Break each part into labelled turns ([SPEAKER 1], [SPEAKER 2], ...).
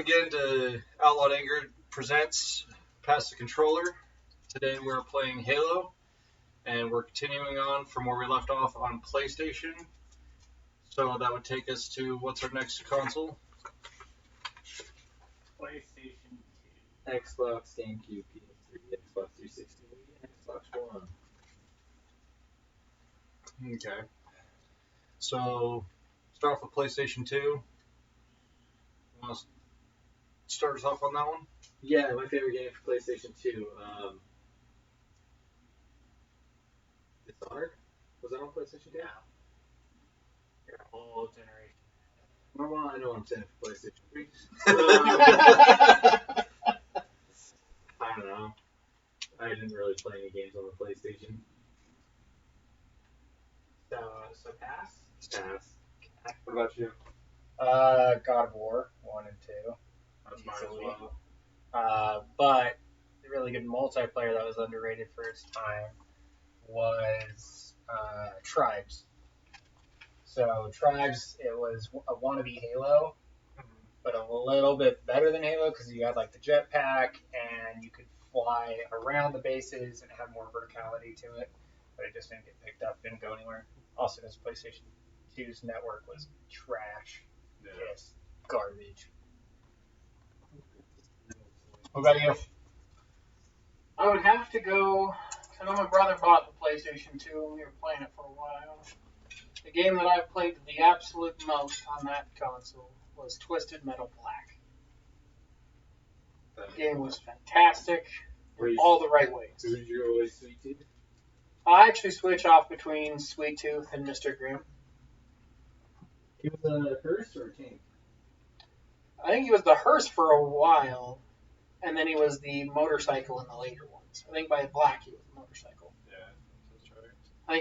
[SPEAKER 1] again to Outlawed Anger presents Pass the Controller. Today we're playing Halo, and we're continuing on from where we left off on PlayStation. So that would take us to, what's our next console?
[SPEAKER 2] PlayStation 2.
[SPEAKER 3] Xbox, GameCube, PS3, Xbox 360, Xbox One.
[SPEAKER 1] Okay. So, start off with PlayStation 2. You want to start us off on that one?
[SPEAKER 3] Yeah, my favorite game for PlayStation 2. Dishonored? Was that on PlayStation 2?
[SPEAKER 2] Yeah. Your whole generation.
[SPEAKER 3] Well, I know what I'm saying for PlayStation 3. I don't know. I didn't really play any games on the PlayStation.
[SPEAKER 2] So pass?
[SPEAKER 3] Pass. What about you?
[SPEAKER 4] God of War 1 and 2.
[SPEAKER 3] That's mine as
[SPEAKER 4] Easily.
[SPEAKER 3] well.
[SPEAKER 4] But the really good multiplayer that was underrated for its time was Tribes. So Tribes, it was a wannabe Halo, but a little bit better than Halo because you had like the jetpack and you could fly around the bases and have more verticality to it. But it just didn't get picked up, didn't go anywhere. Also, this PlayStation 2's network was trash.
[SPEAKER 1] Yeah.
[SPEAKER 4] Yes, garbage. What about you?
[SPEAKER 2] I would have to go. I know my brother bought the PlayStation 2 and we were playing it for a while. The game that I played the absolute most on that console was Twisted Metal Black. The game was fantastic in all the right ways.
[SPEAKER 3] Who did you always Sweet Tooth?
[SPEAKER 2] I actually switch off between Sweet Tooth and Mr. Grimm.
[SPEAKER 3] He was a hearse or a tank?
[SPEAKER 2] I think he was the hearse for a while, and then he was the motorcycle in the later ones. I think by Black he was the motorcycle.
[SPEAKER 1] Yeah, that's right.
[SPEAKER 2] I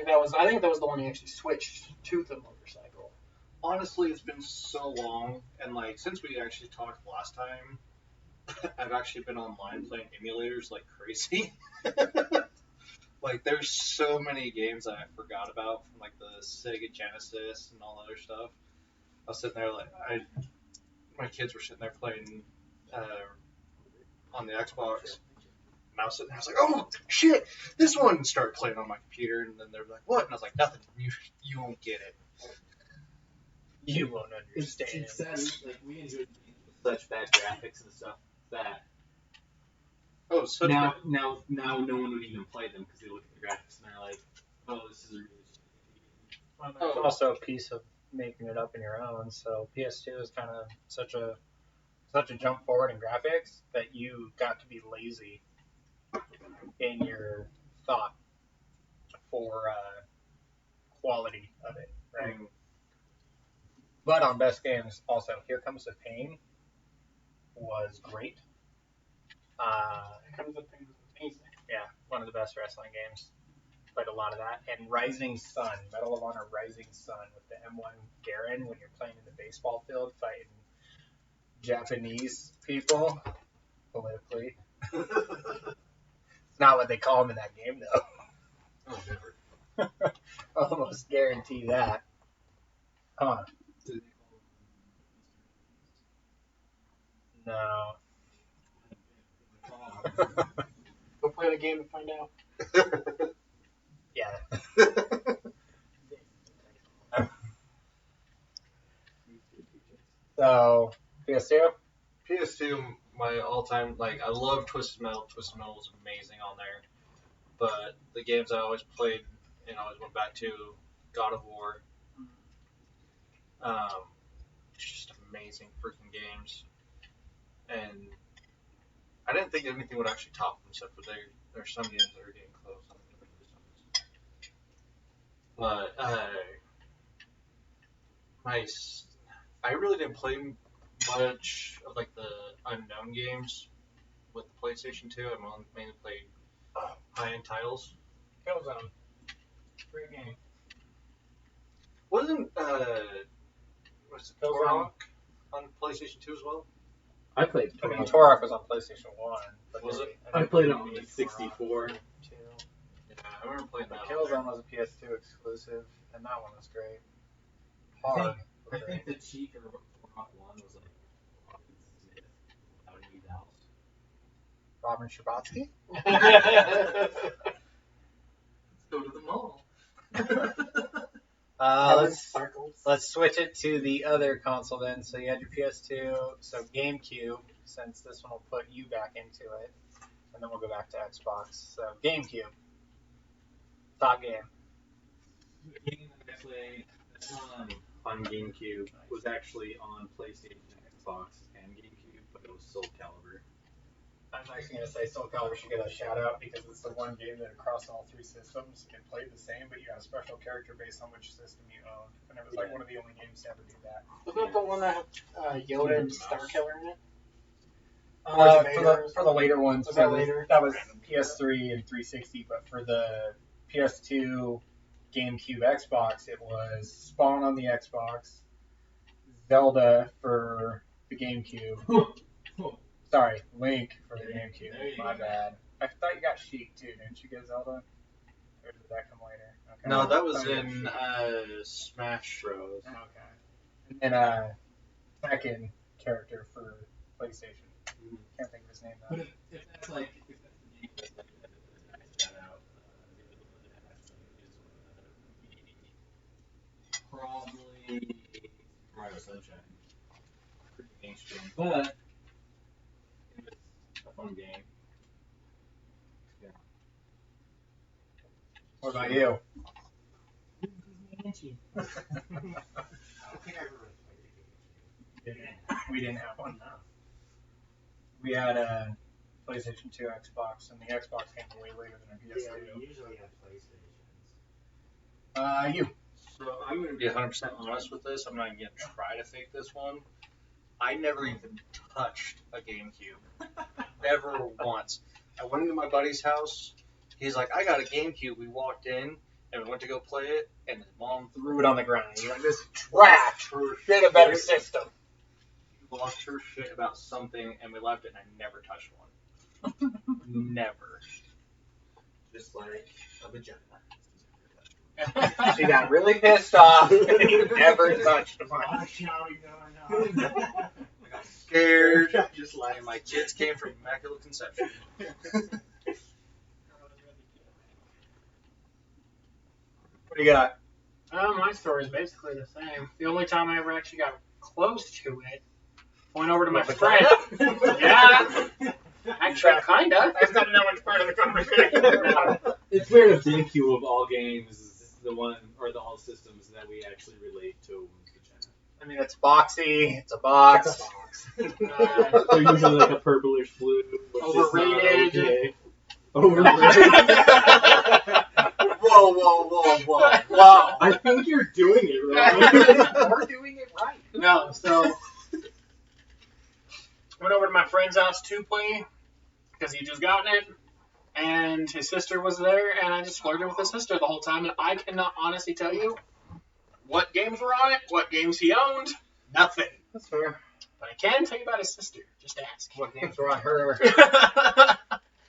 [SPEAKER 2] think that was the one he actually switched to the motorcycle.
[SPEAKER 1] Honestly, it's been so long, and like since we actually talked last time, I've actually been online playing emulators like crazy. Like there's so many games that I forgot about from like the Sega Genesis and all that other stuff. I was sitting there my kids were sitting there playing on the Xbox, and I was sitting there. I was like, "Oh shit, this one!" And started playing on my computer, and then they were like, "What?" And I was like, "Nothing. You won't get it."
[SPEAKER 4] You won't understand.
[SPEAKER 3] It's sad. Like, we enjoyed games with such bad graphics and stuff that
[SPEAKER 1] Oh, so
[SPEAKER 3] now no one would even play them because they look at the graphics and they're like, "Oh, this is a really shitty game."
[SPEAKER 4] It's also a piece of making it up in your own. So PS2 is kind of such a jump forward in graphics that you got to be lazy in your thought for quality of it, right? But on best games, also Here Comes the Pain was great.
[SPEAKER 2] Here Comes the Pain was amazing.
[SPEAKER 4] Yeah, one of the best wrestling games. Played a lot of that. And Rising Sun, Medal of Honor Rising Sun with the M1 Garen when you're playing in the baseball field fighting Japanese people politically. It's not what they call them in that game, though.
[SPEAKER 1] Oh, never.
[SPEAKER 4] Almost guarantee that. Come on. No.
[SPEAKER 2] Go play the game and find out.
[SPEAKER 4] Yeah. So, PS2?
[SPEAKER 1] PS2, my all-time, like, I love Twisted Metal. Twisted Metal was amazing on there. But the games I always played and always went back to, God of War. Just amazing freaking games. And I didn't think anything would actually top them, except for there's some games that are getting close. But I really didn't play much of like the unknown games with the PlayStation 2. I mainly played high-end titles.
[SPEAKER 4] Killzone. Great game.
[SPEAKER 1] Wasn't Turok on PlayStation 2 as well?
[SPEAKER 3] I played.
[SPEAKER 4] I mean, Turok was on PlayStation 1. But
[SPEAKER 1] Was it?
[SPEAKER 3] I played it on the 64.
[SPEAKER 1] Yeah, I remember playing that.
[SPEAKER 4] Killzone was a PS2 exclusive, and that one was great. Hard.
[SPEAKER 3] I think the cheat for Turok 1 was like
[SPEAKER 4] Robin Scherbatsky.
[SPEAKER 3] Let's go to the mall.
[SPEAKER 4] Let's switch it to the other console then. So you had your PS2, so GameCube, since this one will put you back into it, and then we'll go back to Xbox. So GameCube, top game.
[SPEAKER 3] The game that I played on GameCube was actually on PlayStation, Xbox, and GameCube, but it was Soul Calibur.
[SPEAKER 4] I'm actually going to say Soul Calibur should get a shout out because it's the one game that across all three systems it played the same, but you got a special character based on which system you owned, and it was like one of the only games to ever do that.
[SPEAKER 2] Wasn't it the one that had Yoda and Starkiller in it?
[SPEAKER 4] For the later ones,
[SPEAKER 2] Was that later?
[SPEAKER 4] That was PS3 and 360, but for the PS2, GameCube, Xbox, it was Spawn on the Xbox, Zelda for the GameCube. Sorry, Link for the GameCube. My bad. I thought you got Sheik too, didn't you get Zelda? Or did that come later? Okay.
[SPEAKER 1] No, that was in Smash Bros.
[SPEAKER 4] Okay. And then second character for PlayStation. Can't think of his name though.
[SPEAKER 3] But if that's the game that's like that out, probably Mario Sunshine. Pretty mainstream, but it's a fun game. Yeah.
[SPEAKER 4] What about you?
[SPEAKER 3] I don't think I ever really played
[SPEAKER 4] We didn't have one. No. We had a PlayStation 2, Xbox, and the Xbox came way later than a PS2.
[SPEAKER 5] Yeah, we usually have PlayStations.
[SPEAKER 4] You.
[SPEAKER 1] So I'm going to be 100% honest with this. I'm not even going to try to fake this one. I never even touched a GameCube. Never once. I went into my buddy's house. He's like, I got a GameCube. We walked in and we went to go play it, and his mom
[SPEAKER 4] Threw it on the ground. You're like, this is trash. Get a better system.
[SPEAKER 1] lost her shit about something, and we left it, and I never touched one. Never.
[SPEAKER 5] Just like a vagina.
[SPEAKER 4] She got really pissed off and you never touched one.
[SPEAKER 5] I
[SPEAKER 1] got scared. Just like my kids came from immaculate conception.
[SPEAKER 4] What do you got?
[SPEAKER 2] My story is basically the same. The only time I ever actually got close to it, went over to my friend. Yeah. Actually, kinda.
[SPEAKER 4] That's not much part of the conversation.
[SPEAKER 3] It's weird if GameCube of all games is the one, or the all systems that we actually relate to a woman's vagina.
[SPEAKER 4] I mean, it's boxy. It's a box.
[SPEAKER 5] It's a box.
[SPEAKER 3] They're usually like a purplish blue. Which
[SPEAKER 2] Overrated.
[SPEAKER 3] Is not okay. Overrated.
[SPEAKER 4] Whoa. Wow.
[SPEAKER 3] I think you're doing it right.
[SPEAKER 4] We're doing it right.
[SPEAKER 2] No, so went over to my friend's house to play because he just gotten it, and his sister was there, and I just flirted with his sister the whole time, and I cannot honestly tell you what games were on it, what games he owned, nothing.
[SPEAKER 4] That's fair.
[SPEAKER 2] But I can tell you about his sister. Just ask.
[SPEAKER 4] What games were on her?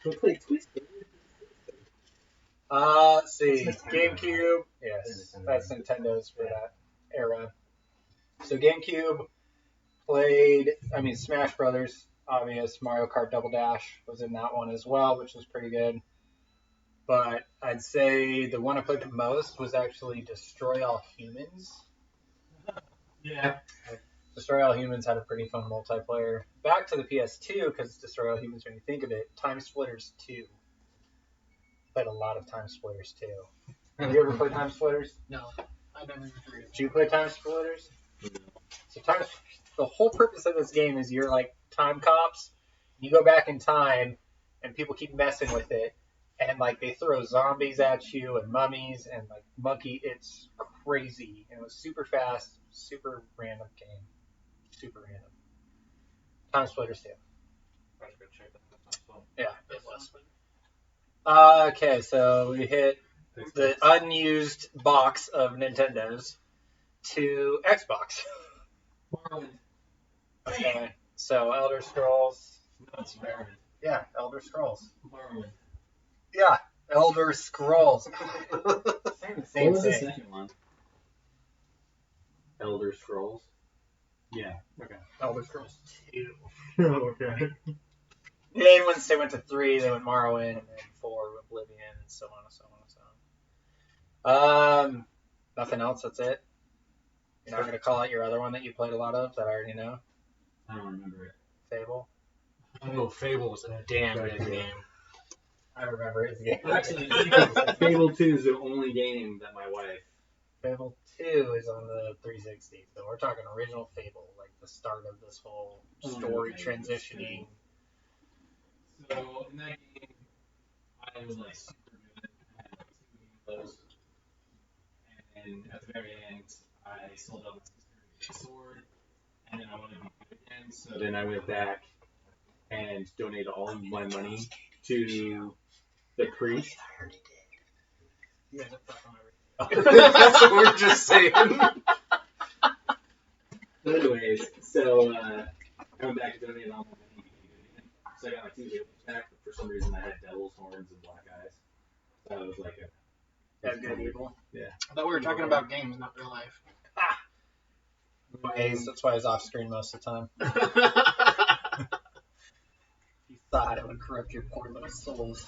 [SPEAKER 3] Go play Twister.
[SPEAKER 4] Let's see.
[SPEAKER 5] It's Nintendo.
[SPEAKER 4] GameCube. Yes, that's Nintendo's for that era. So GameCube played, Smash Brothers, obvious. Mario Kart Double Dash was in that one as well, which was pretty good. But I'd say the one I played the most was actually Destroy All Humans.
[SPEAKER 3] Yeah.
[SPEAKER 4] Destroy All Humans had a pretty fun multiplayer. Back to the PS2, because Destroy All Humans, when you think of it, Time Splitters 2. Played a lot of Time Splitters 2. Have you ever played Time Splitters?
[SPEAKER 2] No, I never even heard of it.
[SPEAKER 4] Did you play Time Splitters? So the whole purpose of this game is you're like time cops. You go back in time, and people keep messing with it, and like they throw zombies at you and mummies and like monkey. It's crazy, and it was super fast, super random game, super random. Time Splitters 2.
[SPEAKER 1] I was gonna check that. That's fun.
[SPEAKER 4] Yeah.
[SPEAKER 2] It was.
[SPEAKER 4] Okay, so we hit the unused box of Nintendos to Xbox.
[SPEAKER 3] Morrowind.
[SPEAKER 4] Okay, so Elder Scrolls.
[SPEAKER 3] No, it's Morrowind.
[SPEAKER 4] Yeah, Elder Scrolls.
[SPEAKER 3] Morrowind.
[SPEAKER 4] Yeah, Elder Scrolls. Same
[SPEAKER 3] What was the
[SPEAKER 4] thing.
[SPEAKER 3] second one? Elder Scrolls. Yeah. Okay.
[SPEAKER 4] Elder Scrolls 2.
[SPEAKER 3] Okay.
[SPEAKER 4] then once they went to 3, they went Morrowind, and then 4, Oblivion, and so on and so on and so on. Nothing else. That's it. You're not gonna call out your other one that you played a lot of that I already know.
[SPEAKER 3] I don't remember it.
[SPEAKER 4] Fable.
[SPEAKER 2] Oh, Fable was a damn good game.
[SPEAKER 4] I remember it.
[SPEAKER 3] Actually, Fable 2 is the only game that my wife.
[SPEAKER 4] Fable 2 is on the 360, so we're talking original Fable, like the start of this whole story transitioning.
[SPEAKER 3] So in that game, I was like super good. I had like 2 game lows. And at the very end, I sold out my sister's sword, and then I wanted to be good again. So then I went back and donated all of my money to the priest.
[SPEAKER 4] You guys are fucking my
[SPEAKER 1] That's what we're just saying.
[SPEAKER 3] Anyways, so I went back and donated all my money to be good again. So I got my 2 heroes back, but for some reason I had devil's horns and black eyes. So I was like
[SPEAKER 4] That's good evil.
[SPEAKER 3] Yeah.
[SPEAKER 2] I thought we were talking about games, not real life.
[SPEAKER 4] That's why he's off screen most of the time. He thought it would corrupt your poor little souls.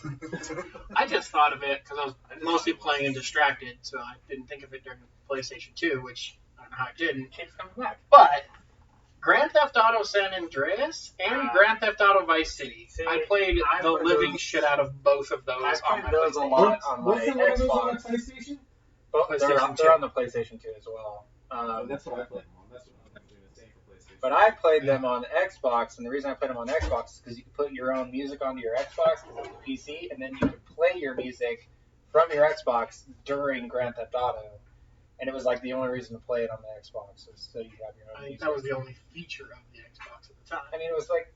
[SPEAKER 2] I just thought of it because I was mostly playing and distracted, so I didn't think of it during PlayStation 2, which I don't know how it didn't.
[SPEAKER 4] Keeps coming back.
[SPEAKER 2] But Grand Theft Auto San Andreas and Grand Theft Auto Vice City. I played the living shit out of both of those.
[SPEAKER 4] I
[SPEAKER 2] on
[SPEAKER 4] played
[SPEAKER 2] my
[SPEAKER 4] those a
[SPEAKER 2] PlayStation.
[SPEAKER 4] lot on my
[SPEAKER 3] What's the one of those on
[SPEAKER 4] Xbox.
[SPEAKER 3] PlayStation?
[SPEAKER 4] But they're
[SPEAKER 2] PlayStation
[SPEAKER 4] on the PlayStation 2 as well.
[SPEAKER 3] That's what I played them on. That's what I was actually going to say for PlayStation.
[SPEAKER 4] But I played them on Xbox, and the reason I played them on Xbox is because you could put your own music onto your Xbox because it's a PC, and then you could play your music from your Xbox during Grand Theft Auto. And it was like the only reason to play it on the Xbox was so you have your own
[SPEAKER 2] I think
[SPEAKER 4] music.
[SPEAKER 2] that was the only feature of the Xbox at the time.
[SPEAKER 4] I mean, it was like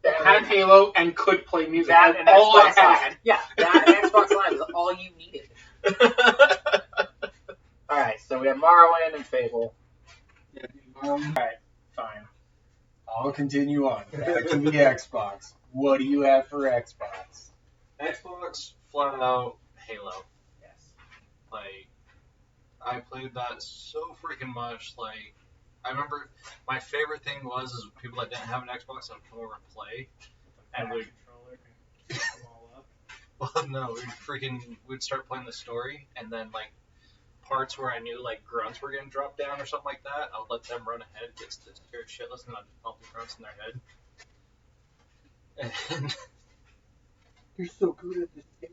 [SPEAKER 2] It had Halo and could play music.
[SPEAKER 4] that and
[SPEAKER 2] all
[SPEAKER 4] Xbox
[SPEAKER 2] it had.
[SPEAKER 4] Live. Yeah, that and Xbox Live is all you needed. All right, so we have Morrowind and Fable. All right, fine. I'll continue on. Back to the Xbox. What do you have for Xbox?
[SPEAKER 1] Xbox, flat out Halo.
[SPEAKER 4] Yes.
[SPEAKER 1] Like, I played that so freaking much. Like, I remember my favorite thing was people that didn't have an Xbox that would come over and play. And we'd well, no, we'd start playing the story, and then like parts where I knew like grunts were getting dropped down or something like that, I would let them run ahead, get scared shitless, and I'd just pump the grunts in their head. And
[SPEAKER 2] You're so good at this game,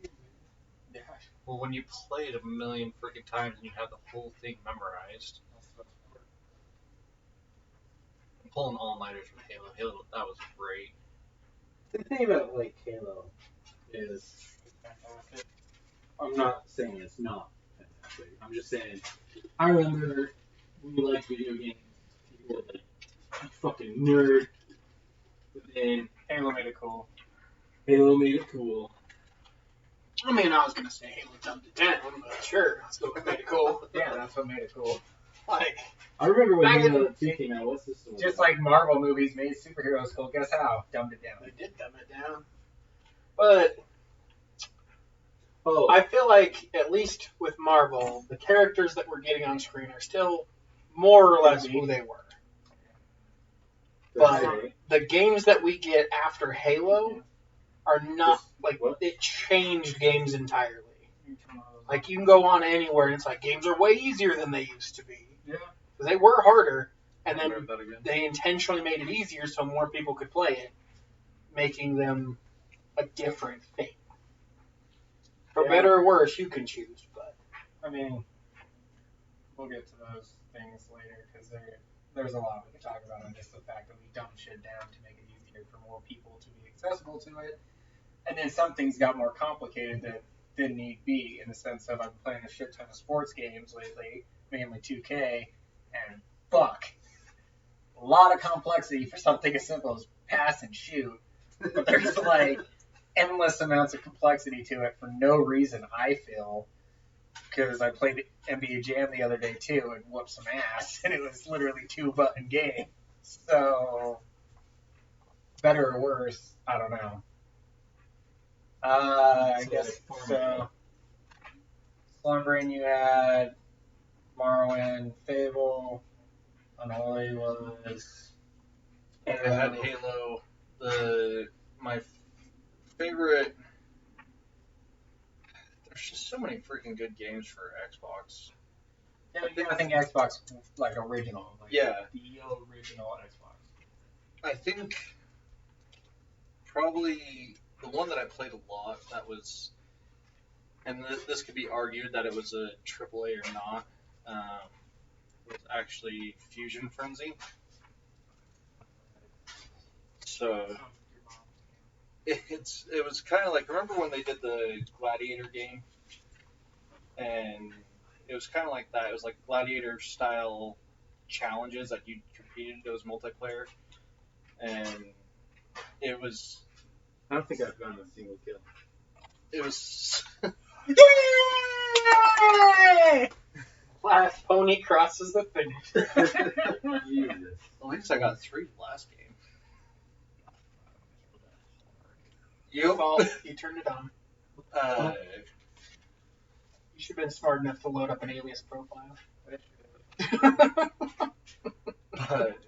[SPEAKER 2] man.
[SPEAKER 1] well, when you play it a million freaking times and you have the whole thing memorized, I'm pulling all-nighters with Halo. Halo, that was great.
[SPEAKER 3] The thing about like Halo is, I'm not saying it's not fantastic. I'm just saying, I remember when you liked video games, you were like, you fucking nerd. But then
[SPEAKER 4] Halo made it cool.
[SPEAKER 3] Halo made it cool.
[SPEAKER 2] I mean, I was gonna say Halo jumped to 10, but sure, that's what made it cool.
[SPEAKER 4] Yeah, that's what made it cool.
[SPEAKER 2] Like,
[SPEAKER 3] I remember when
[SPEAKER 2] Back in
[SPEAKER 3] Halo 2 came out. What's the story?
[SPEAKER 4] Just like Marvel movies made superheroes cool. Guess how? Dumbed it down.
[SPEAKER 2] they did dumb it down. But
[SPEAKER 3] oh,
[SPEAKER 2] I feel like, at least with Marvel, the characters that we're getting on screen are still more or less who they were. But the games that we get after Halo are not, like, it changed games entirely. Like, you can go on anywhere, and it's like, games are way easier than they used to be.
[SPEAKER 4] Yeah.
[SPEAKER 2] Because they were harder, and
[SPEAKER 1] I
[SPEAKER 2] then
[SPEAKER 1] read that again.
[SPEAKER 2] they intentionally made it easier so more people could play it, making them a different thing. For better or worse, you can choose, but...
[SPEAKER 4] I mean, we'll get to those things later because there's a lot we can talk about on just the fact that we dumb shit down to make it easier for more people to be accessible to it. And then some things got more complicated that didn't need be, in the sense of I'm playing a shit ton of sports games lately, mainly 2K, and fuck. A lot of complexity for something as simple as pass and shoot. But there's like endless amounts of complexity to it for no reason, I feel. Because I played NBA Jam the other day too and whooped some ass, and it was literally 2-button game. So, better or worse, I don't know. I guess so. Slumbering, you had Morrowind, Fable, Unholy was.
[SPEAKER 1] I had Halo. My favorite. There's just so many freaking good games for Xbox.
[SPEAKER 4] Yeah, I think Xbox, like, original. Like,
[SPEAKER 1] Yeah.
[SPEAKER 4] The original Xbox.
[SPEAKER 1] I think probably the one that I played a lot that was, and this could be argued that it was a AAA or not, was actually Fusion Frenzy. So it was kind of like, remember when they did the Gladiator game? And it was kind of like that. It was like Gladiator style challenges that you competed. It was multiplayer, and it was.
[SPEAKER 3] I don't think I've gotten a single kill.
[SPEAKER 1] It was.
[SPEAKER 4] Yay!
[SPEAKER 2] Last pony crosses the finish.
[SPEAKER 3] Jesus.
[SPEAKER 1] At least I got 3 last game.
[SPEAKER 2] Your fault. You turned it on. You should have been smart enough to load up an alias profile.
[SPEAKER 1] But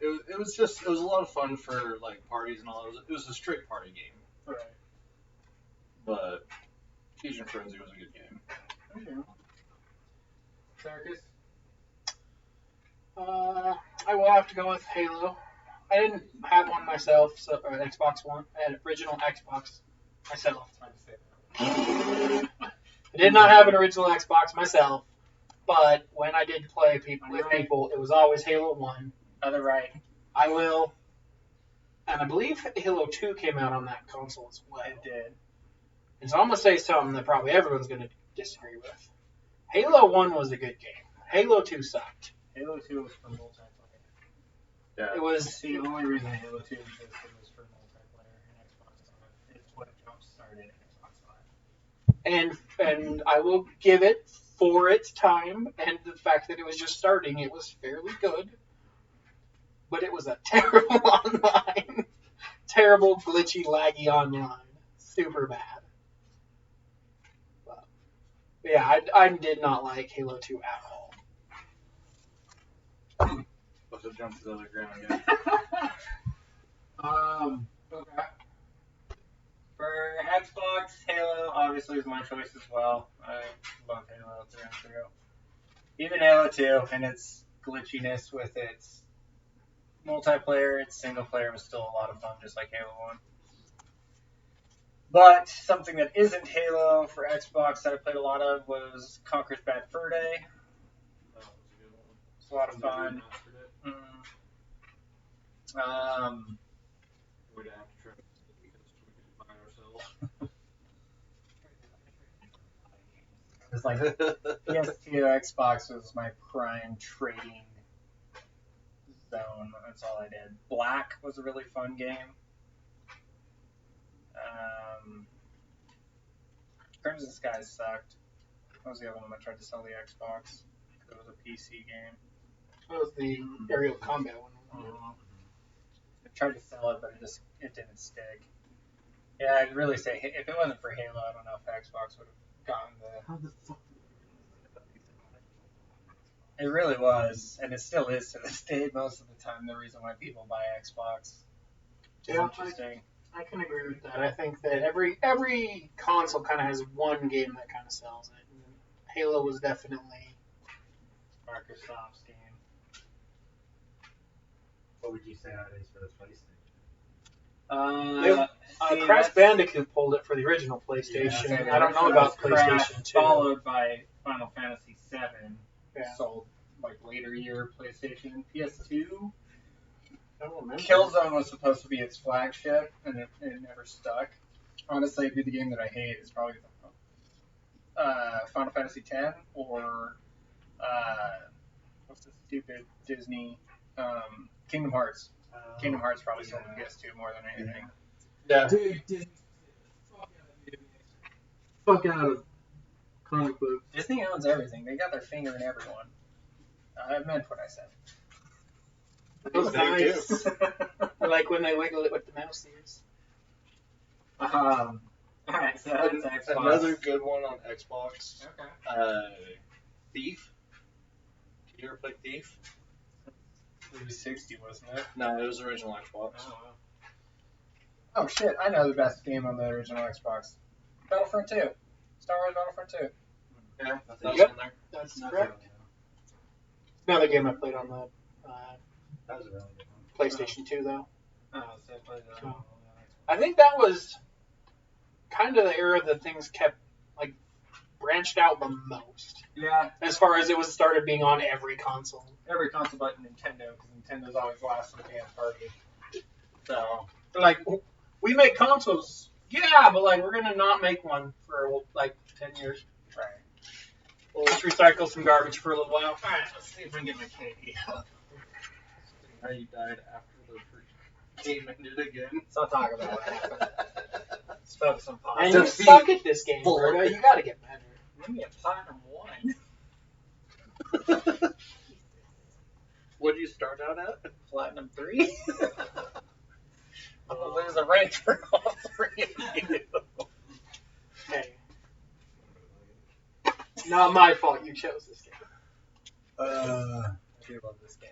[SPEAKER 1] it was a lot of fun for like parties and all. It was a straight party game.
[SPEAKER 2] Right.
[SPEAKER 1] But Fusion Frenzy was a good game.
[SPEAKER 3] Sarkis?
[SPEAKER 2] I will have to go with Halo. I didn't have one myself, so an Xbox One, an original Xbox myself. I did not have an original Xbox myself, but when I did play with people, it was always Halo 1.
[SPEAKER 4] Other right.
[SPEAKER 2] I will, and I believe Halo 2 came out on that console as well.
[SPEAKER 4] It did.
[SPEAKER 2] And so I'm going to say something that probably everyone's going to disagree with. Halo 1 was a good game. Halo 2 sucked.
[SPEAKER 4] Halo 2 was for multiplayer.
[SPEAKER 1] Yeah.
[SPEAKER 2] It was
[SPEAKER 4] The only reason Halo 2 existed was for multiplayer, and Xbox Live is what jump started Xbox Live.
[SPEAKER 2] and I will give it for its time and the fact that it was just starting. It was fairly good, but it was a terrible online, terrible glitchy laggy online, super bad. But yeah, I did not like Halo 2 at all.
[SPEAKER 1] Supposed to jump to the other ground again.
[SPEAKER 4] Okay. For Xbox, Halo obviously is my choice as well. I love Halo through and through. Even Halo 2 and its glitchiness with its multiplayer, its single player was still a lot of fun, just like Halo 1. But something that isn't Halo for Xbox that I played a lot of was Conker's Bad Fur Day.
[SPEAKER 3] That was a good one.
[SPEAKER 4] It's a lot of fun.
[SPEAKER 3] Remastered it. We'd have to try it because we could buy ourselves.
[SPEAKER 4] It's like PS2, Xbox was my prime trading zone. That's all I did. Black was a really fun game. Crimson Skies sucked. That was the other one I tried to sell the Xbox. It was a PC game.
[SPEAKER 2] That was the aerial combat one.
[SPEAKER 4] I tried to sell it, but it didn't stick. Yeah, I'd really say if it wasn't for Halo, I don't know if Xbox would have gotten the.
[SPEAKER 3] How the fuck?
[SPEAKER 4] It really was, and it still is to this day. Most of the time, the reason why people buy Xbox. Which is interesting.
[SPEAKER 2] I can agree with that. I think that every console kind of has one game that kind of sells it. And Halo was definitely
[SPEAKER 4] Microsoft's game.
[SPEAKER 5] What would you say that is for the PlayStation?
[SPEAKER 2] Crash Bandicoot pulled it for the original PlayStation.
[SPEAKER 4] Yeah,
[SPEAKER 2] I don't know about PlayStation 2.
[SPEAKER 4] Followed by Final Fantasy VII.
[SPEAKER 2] Yeah.
[SPEAKER 4] Sold like later year PlayStation. PS2.
[SPEAKER 2] I don't remember.
[SPEAKER 4] Killzone was supposed to be its flagship, and it never stuck. Honestly, it'd be the game that I hate. It's probably Final Fantasy X or what's the stupid Disney Kingdom Hearts. Kingdom Hearts probably sold on PS2 more than anything.
[SPEAKER 1] Yeah.
[SPEAKER 3] Dude, Disney. Fuck out of comic books.
[SPEAKER 4] Disney owns everything. They got their finger in everyone. I meant what I said.
[SPEAKER 2] That was
[SPEAKER 1] They
[SPEAKER 2] nice.
[SPEAKER 1] do.
[SPEAKER 2] I like when they wiggle it with the mouse ears.
[SPEAKER 4] Alright, so that's Xbox.
[SPEAKER 1] Another good one on Xbox.
[SPEAKER 4] Okay.
[SPEAKER 1] Thief. Did you ever play Thief?
[SPEAKER 4] 360, wasn't it?
[SPEAKER 1] No, it was original Xbox.
[SPEAKER 4] Oh, Oh shit! I know the best game on the original Xbox. Battlefront 2. Star Wars Battlefront 2.
[SPEAKER 1] Yeah,
[SPEAKER 2] Yep.
[SPEAKER 1] yep. There.
[SPEAKER 2] That's
[SPEAKER 5] Not
[SPEAKER 2] correct.
[SPEAKER 5] really,
[SPEAKER 2] Another game I played on the
[SPEAKER 5] that was a really good one.
[SPEAKER 2] PlayStation 2, though.
[SPEAKER 4] Oh, so I played that on
[SPEAKER 2] I think that was kind of the era that things kept, like, branched out the most.
[SPEAKER 4] Yeah,
[SPEAKER 2] As far as it was started being on every console.
[SPEAKER 4] every console but Nintendo, because Nintendo's always last in the damn party. So,
[SPEAKER 2] Like, we make consoles. Yeah, but, like, we're going to not make one for, like, 10 years.
[SPEAKER 4] right.
[SPEAKER 2] We'll just recycle some garbage for a little while.
[SPEAKER 4] Alright, let's see if we can get my KD up.
[SPEAKER 1] How you died after the first game ended again.
[SPEAKER 4] Let's not talk about what happened. Let's focus on
[SPEAKER 2] And
[SPEAKER 4] positive.
[SPEAKER 2] you suck at this game, Berta. You got to get better.
[SPEAKER 4] Give me a platinum 1.
[SPEAKER 1] What'd you start out at?
[SPEAKER 4] Platinum 3? I'm gonna lose a rank for all 3 of you.
[SPEAKER 2] Hey. Not my fault you chose this game.
[SPEAKER 4] I do love this game.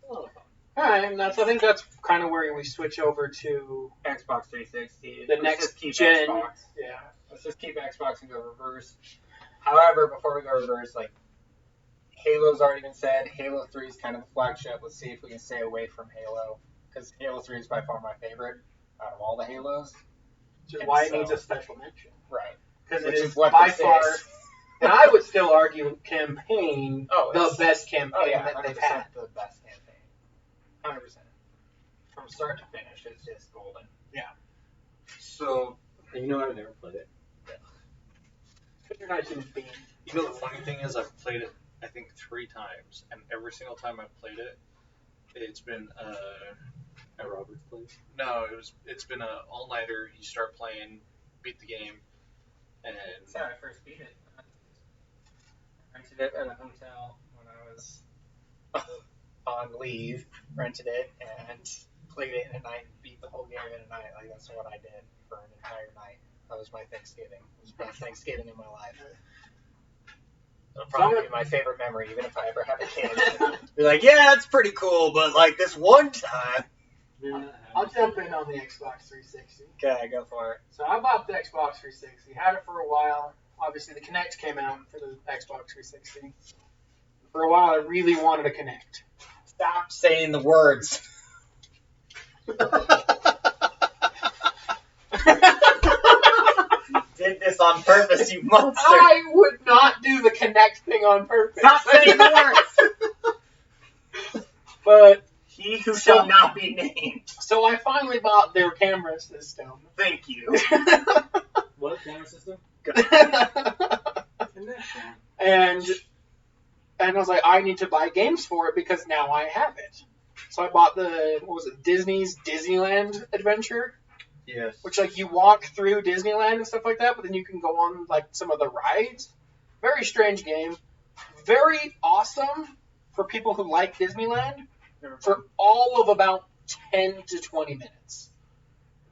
[SPEAKER 4] A lot of fun.
[SPEAKER 2] Alright, and I think that's kind of where we switch over to
[SPEAKER 4] Xbox 360.
[SPEAKER 2] the
[SPEAKER 4] Let's
[SPEAKER 2] next
[SPEAKER 4] just keep
[SPEAKER 2] gen.
[SPEAKER 4] Xbox.
[SPEAKER 2] Yeah.
[SPEAKER 4] Let's just keep Xbox and go reverse. However, before we go reverse, like, Halo's already been said. Halo 3 is kind of the flagship. Let's see if we can stay away from Halo. Because Halo 3 is by far my favorite out of all the Halos.
[SPEAKER 2] Which is
[SPEAKER 4] And
[SPEAKER 2] why it
[SPEAKER 4] so-
[SPEAKER 2] needs a special mention.
[SPEAKER 4] Right.
[SPEAKER 2] Because it
[SPEAKER 4] Which
[SPEAKER 2] is
[SPEAKER 4] what
[SPEAKER 2] by
[SPEAKER 4] this
[SPEAKER 2] far,
[SPEAKER 4] is.
[SPEAKER 2] and I would still argue, campaign,
[SPEAKER 4] Oh,
[SPEAKER 2] the
[SPEAKER 4] it's-
[SPEAKER 2] best campaign
[SPEAKER 4] Oh yeah,
[SPEAKER 2] that
[SPEAKER 4] 100%
[SPEAKER 2] they've had.
[SPEAKER 4] the best campaign. 100%. From start to finish, it's just golden.
[SPEAKER 1] So,
[SPEAKER 3] And you know I've never played it.
[SPEAKER 2] But you're not a human being.
[SPEAKER 1] you know the funny thing is I've played it I think 3 times, and every single time I've played it, it's been
[SPEAKER 3] At Robert's place.
[SPEAKER 1] no, it's been a all-nighter. You start playing, beat the game, and
[SPEAKER 4] That's how I first beat it. I rented it at a hotel when I was on leave, rented it, and played it in a night and beat the whole game in a night. Like, that's what I did for an entire night. That was my Thanksgiving. It was the best Thanksgiving in my life. It'll probably be my favorite memory, even if I ever have a kid. Be like, yeah, that's pretty cool, but like this one time.
[SPEAKER 2] I'll jump in on the Xbox 360.
[SPEAKER 4] Okay, go for it.
[SPEAKER 2] So I bought the Xbox 360. Had it for a while. Obviously, the Kinect came out for the Xbox 360. For a while, I really wanted a Kinect.
[SPEAKER 4] Stop saying the words. Did this on purpose, you monster.
[SPEAKER 2] I would not do the Kinect thing on purpose.
[SPEAKER 4] Stop saying the words.
[SPEAKER 2] But
[SPEAKER 4] He who shall not be named.
[SPEAKER 2] so I finally bought their camera system.
[SPEAKER 4] Thank you.
[SPEAKER 3] What camera system?
[SPEAKER 2] and I was like, I need to buy games for it because now I have it. So I bought Disney's Disneyland Adventure,
[SPEAKER 1] yes,
[SPEAKER 2] which like you walk through Disneyland and stuff like that, but then you can go on like some of the rides. Very strange game. Very awesome for people who like Disneyland for all of about 10 to 20 minutes.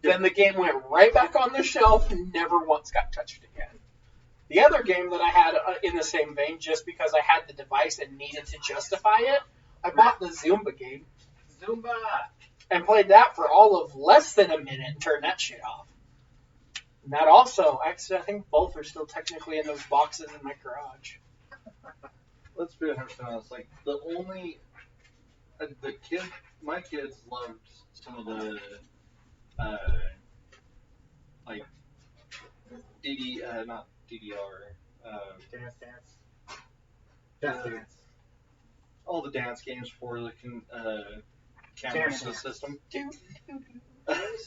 [SPEAKER 2] Then the game went right back on the shelf and never once got touched again. The other game that I had in the same vein, just because I had the device and needed to justify it, I bought the Zumba game
[SPEAKER 4] Zumba.
[SPEAKER 2] and played that for all of less than a minute and turned that shit off. And that also, actually, I think both are still technically in those boxes in my garage.
[SPEAKER 1] let's be honest. Like my kids loved some of the like not DDR,
[SPEAKER 4] Dance.
[SPEAKER 1] all the dance games for the camera
[SPEAKER 4] Dance.
[SPEAKER 1] system.
[SPEAKER 2] Yes,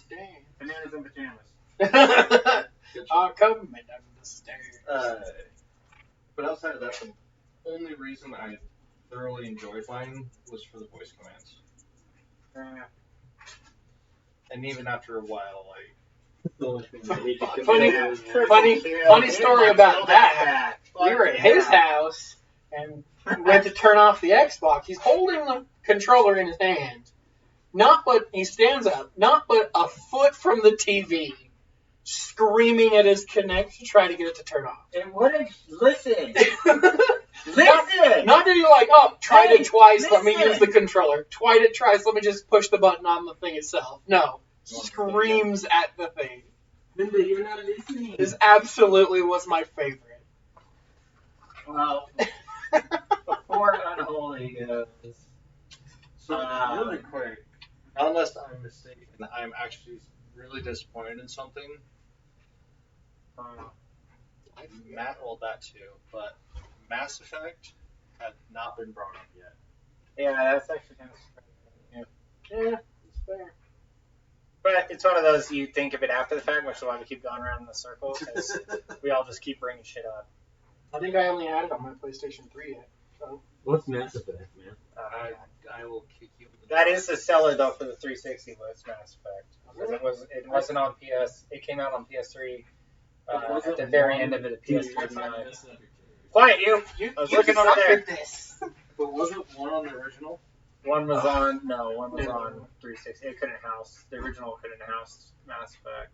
[SPEAKER 2] damn.
[SPEAKER 4] Bananas and pajamas.
[SPEAKER 2] Oh, come down the stairs.
[SPEAKER 1] But outside of that, the only reason I thoroughly enjoyed mine was for the voice commands. And even after a while,
[SPEAKER 2] Funny story about that. We were at his house and went to turn off the Xbox. He's holding the controller in his hand. He stands up, not but a foot from the TV, screaming at his Kinect to try to get it to turn off.
[SPEAKER 4] It wouldn't listen.
[SPEAKER 2] Not that you're like, oh, tried it twice, let me
[SPEAKER 4] listen.
[SPEAKER 2] use the controller. Tried it twice, let me just push the button on the thing itself. No. screams at the thing.
[SPEAKER 3] Linda, you're not listening.
[SPEAKER 2] This absolutely was my favorite.
[SPEAKER 4] Well, before Unholy goes,
[SPEAKER 1] So really quick, unless I'm mistaken, I'm actually really disappointed in something. Well, that too, but Mass Effect had not been brought up yet.
[SPEAKER 4] yeah, that's actually kind of
[SPEAKER 2] Yeah, it's fair.
[SPEAKER 4] But it's one of those you think of it after the fact, which is why we keep going around in the circle, because we all just keep bringing shit up.
[SPEAKER 2] I think I only had it on my PlayStation 3 yet. So.
[SPEAKER 3] What's Mass Effect, man?
[SPEAKER 1] I will kick you.
[SPEAKER 4] That is the seller though for the 360 was Mass Effect. Because it wasn't on PS. It came out on PS3 at the very end of it at PS3. Quiet, you! I was looking over there.
[SPEAKER 2] This.
[SPEAKER 1] But wasn't one on the original?
[SPEAKER 4] One was on 360. It couldn't house the original. Couldn't house Mass Effect.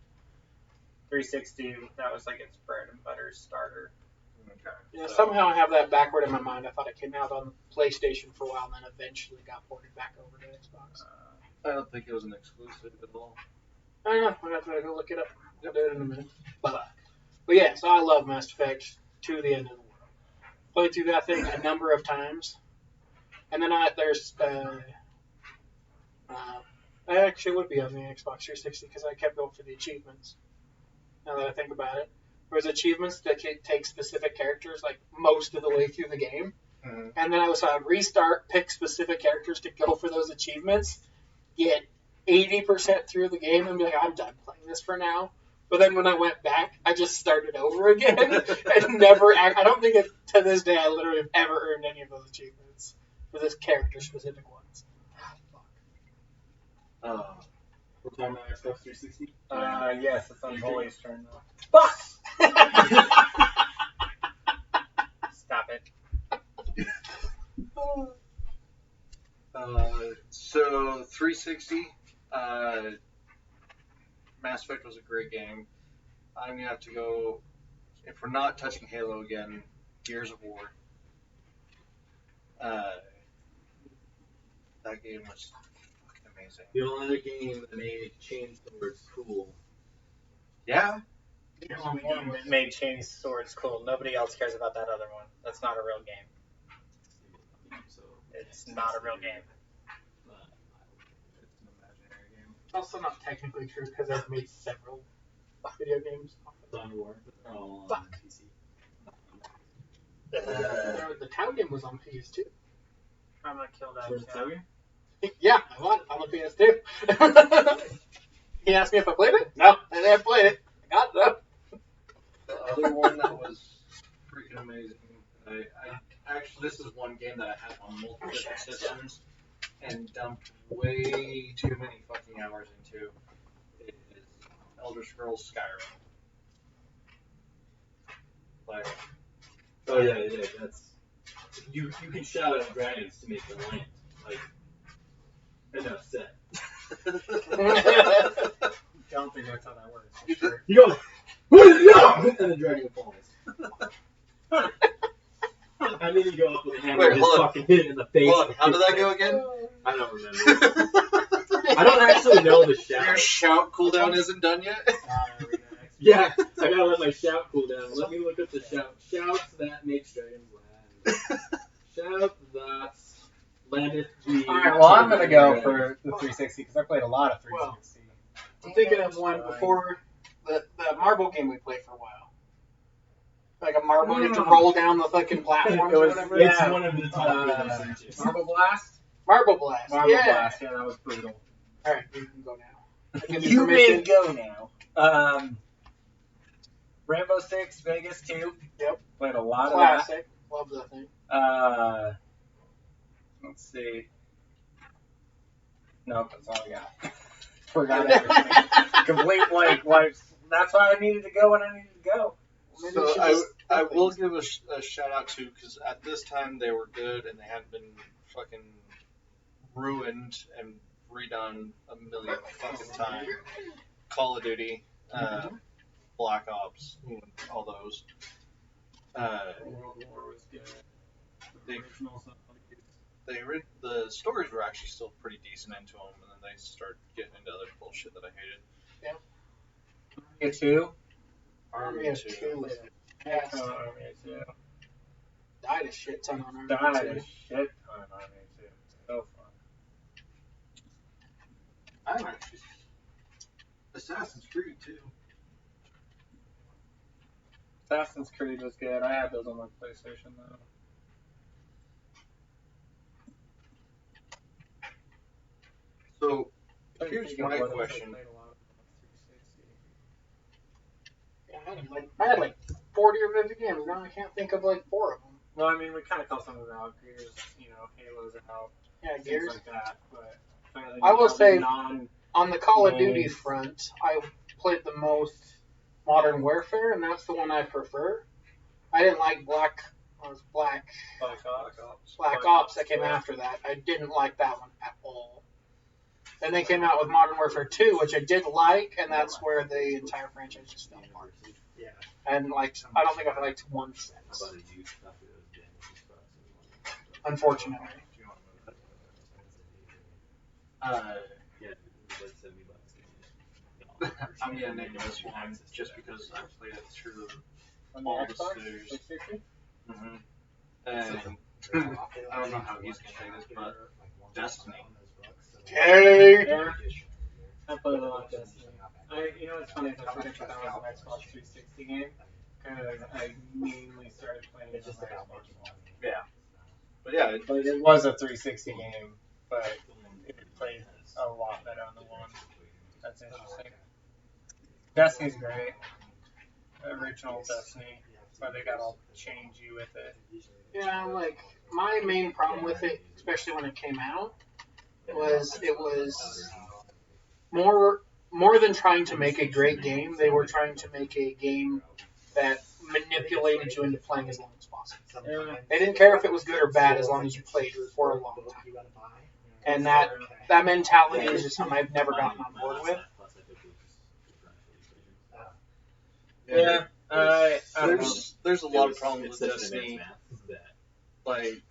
[SPEAKER 4] 360. That was like its bread and butter starter.
[SPEAKER 1] Okay.
[SPEAKER 2] Yeah, somehow I have that backward in my mind. I thought it came out on PlayStation for a while, and then eventually got ported back over to Xbox.
[SPEAKER 1] I don't think it was an exclusive at all.
[SPEAKER 2] I don't know. I'm going to have to go look it up. I'll do it in a minute. But yeah, so I love Mass Effect to the end of the world. Played through that thing a number of times. And then there's... actually, it would be on the Xbox 360 because I kept going for the achievements. Now that I think about it. There's achievements that take specific characters like most of the way through the game.
[SPEAKER 1] Mm-hmm.
[SPEAKER 2] And then I would restart, pick specific characters to go for those achievements, get 80% through the game and be like, I'm done playing this for now. But then when I went back, I just started over again and I don't think to this day I literally have ever earned any of those achievements for this character specific ones.
[SPEAKER 3] We're talking about Xbox 360?
[SPEAKER 4] Yes, it's on Holy's turn though. Fuck! Stop it.
[SPEAKER 1] So 360, Mass Effect was a great game. I'm gonna have to go. If we're not touching Halo again, Gears of War. That game was fucking amazing.
[SPEAKER 3] The only other game that made chain swords cool.
[SPEAKER 1] Yeah.
[SPEAKER 4] It made chain swords cool. Nobody else cares about that other one. That's not a real game. It's not a real game.
[SPEAKER 1] It's an imaginary game.
[SPEAKER 2] It's also not technically true because I've made several video games.
[SPEAKER 3] Dawn of War. They're all on
[SPEAKER 2] Fuck.
[SPEAKER 3] PC.
[SPEAKER 2] The Town game was on PS2.
[SPEAKER 4] I'm gonna kill that.
[SPEAKER 3] Sword and Saga?
[SPEAKER 2] Yeah, I want it on the PS2. He asked me if I played it. No, I didn't play it. I got it though.
[SPEAKER 1] The other one that was freaking amazing. I actually, this is one game that I had on multiple different systems and dumped way too many fucking hours into. It is Elder Scrolls Skyrim. Like,
[SPEAKER 3] Oh yeah, that's you can shout at dragons to make them land. Like enough said.
[SPEAKER 4] Don't think that's how that works. For sure.
[SPEAKER 3] You go, no! And the dragon falls. I mean, you go up with a hammer and just fucking hit it in the face.
[SPEAKER 1] How did that go again?
[SPEAKER 3] I don't remember. I don't actually know the shout.
[SPEAKER 1] Your shout cooldown isn't done yet?
[SPEAKER 3] Yeah, I gotta let my shout cool down. Let me look up the shout. Shouts that makes dragons land. Shout that landeth the...
[SPEAKER 4] Alright, well, I'm gonna go for the 360 because I played a lot of 360.
[SPEAKER 2] I'm thinking of one before the marble game we played for a while. Like a marble, you have to roll down the fucking platforms or whatever.
[SPEAKER 3] It's one of the top games.
[SPEAKER 4] Marble Blast?
[SPEAKER 2] Marble Blast.
[SPEAKER 4] Marble
[SPEAKER 2] Yeah.
[SPEAKER 4] Blast, yeah, that was brutal.
[SPEAKER 2] Alright, you can go now. I give
[SPEAKER 4] You
[SPEAKER 2] permission.
[SPEAKER 4] may go now. Rainbow Six Vegas 2.
[SPEAKER 2] Yep.
[SPEAKER 4] Played a lot
[SPEAKER 2] Classic. Love that thing.
[SPEAKER 4] of that. Let's see. Nope, that's all I got. Forgot everything. Complete blank. That's why I needed to go when I needed to go.
[SPEAKER 1] So I will give a shout out to, because at this time they were good and they hadn't been fucking ruined and redone a million fucking times. Call of Duty, Black Ops, all those.
[SPEAKER 3] World War was good.
[SPEAKER 1] The stories were actually still pretty decent into them, and then they started getting into other bullshit that I hated.
[SPEAKER 4] Army of Two.
[SPEAKER 1] Army
[SPEAKER 2] of
[SPEAKER 1] 2.
[SPEAKER 2] Two.
[SPEAKER 4] Yes.
[SPEAKER 2] Yes.
[SPEAKER 4] Army of Two.
[SPEAKER 2] Died a shit ton on Army
[SPEAKER 4] Died
[SPEAKER 2] of
[SPEAKER 4] a
[SPEAKER 2] Two.
[SPEAKER 4] shit ton on Army of Two. So fun.
[SPEAKER 5] I'm actually Assassin's Creed too.
[SPEAKER 4] Assassin's Creed was good. I had those on my PlayStation though.
[SPEAKER 1] So,
[SPEAKER 4] I
[SPEAKER 1] here's
[SPEAKER 4] think of
[SPEAKER 1] my
[SPEAKER 4] what else I
[SPEAKER 1] question.
[SPEAKER 4] played a lot of on 360.
[SPEAKER 2] Yeah, I had like 40 or 50 games. Now I can't think of like 4 of them.
[SPEAKER 4] Well, I mean, we kind of call some of them out. Gears, Halo's out.
[SPEAKER 2] Yeah,
[SPEAKER 4] Things
[SPEAKER 2] Gears.
[SPEAKER 4] like that. But
[SPEAKER 2] I will say,
[SPEAKER 4] non.
[SPEAKER 2] on the Call of
[SPEAKER 4] Games.
[SPEAKER 2] Duty front, I played the most Modern Warfare, and that's the one I prefer. I didn't like Black Ops that came after that. I didn't like that one at all. Then they came out with Modern Warfare 2, which I did like, and that's where the entire franchise just fell apart.
[SPEAKER 5] Yeah.
[SPEAKER 2] And like, I don't think I've liked one since. Unfortunately.
[SPEAKER 1] I'm gonna name this one just because I played it through
[SPEAKER 4] On the
[SPEAKER 1] all the
[SPEAKER 4] Xbox
[SPEAKER 1] stairs.
[SPEAKER 4] 360?
[SPEAKER 1] Mm-hmm. And I don't know how he's gonna say this, but Destiny.
[SPEAKER 2] Okay.
[SPEAKER 4] Yeah. I played a lot of Destiny. It's funny, I forget that was an Xbox 360 game, because I mainly started playing it on my Xbox One.
[SPEAKER 1] Yeah. But yeah,
[SPEAKER 4] But it was a 360 game, but it played a lot better on the one. That's interesting. Destiny's great. Original Destiny. That's why they got all changey with it.
[SPEAKER 2] Yeah, like, my main problem with it, especially when it came out, was it was more than trying to make a great game, they were trying to make a game that manipulated you into playing as long as possible. They didn't care if it was good or bad as long as you played for a long time. And that mentality is just something I've never gotten on board with.
[SPEAKER 4] Yeah. I don't know.
[SPEAKER 1] there's a lot of problems with Destiny. Like,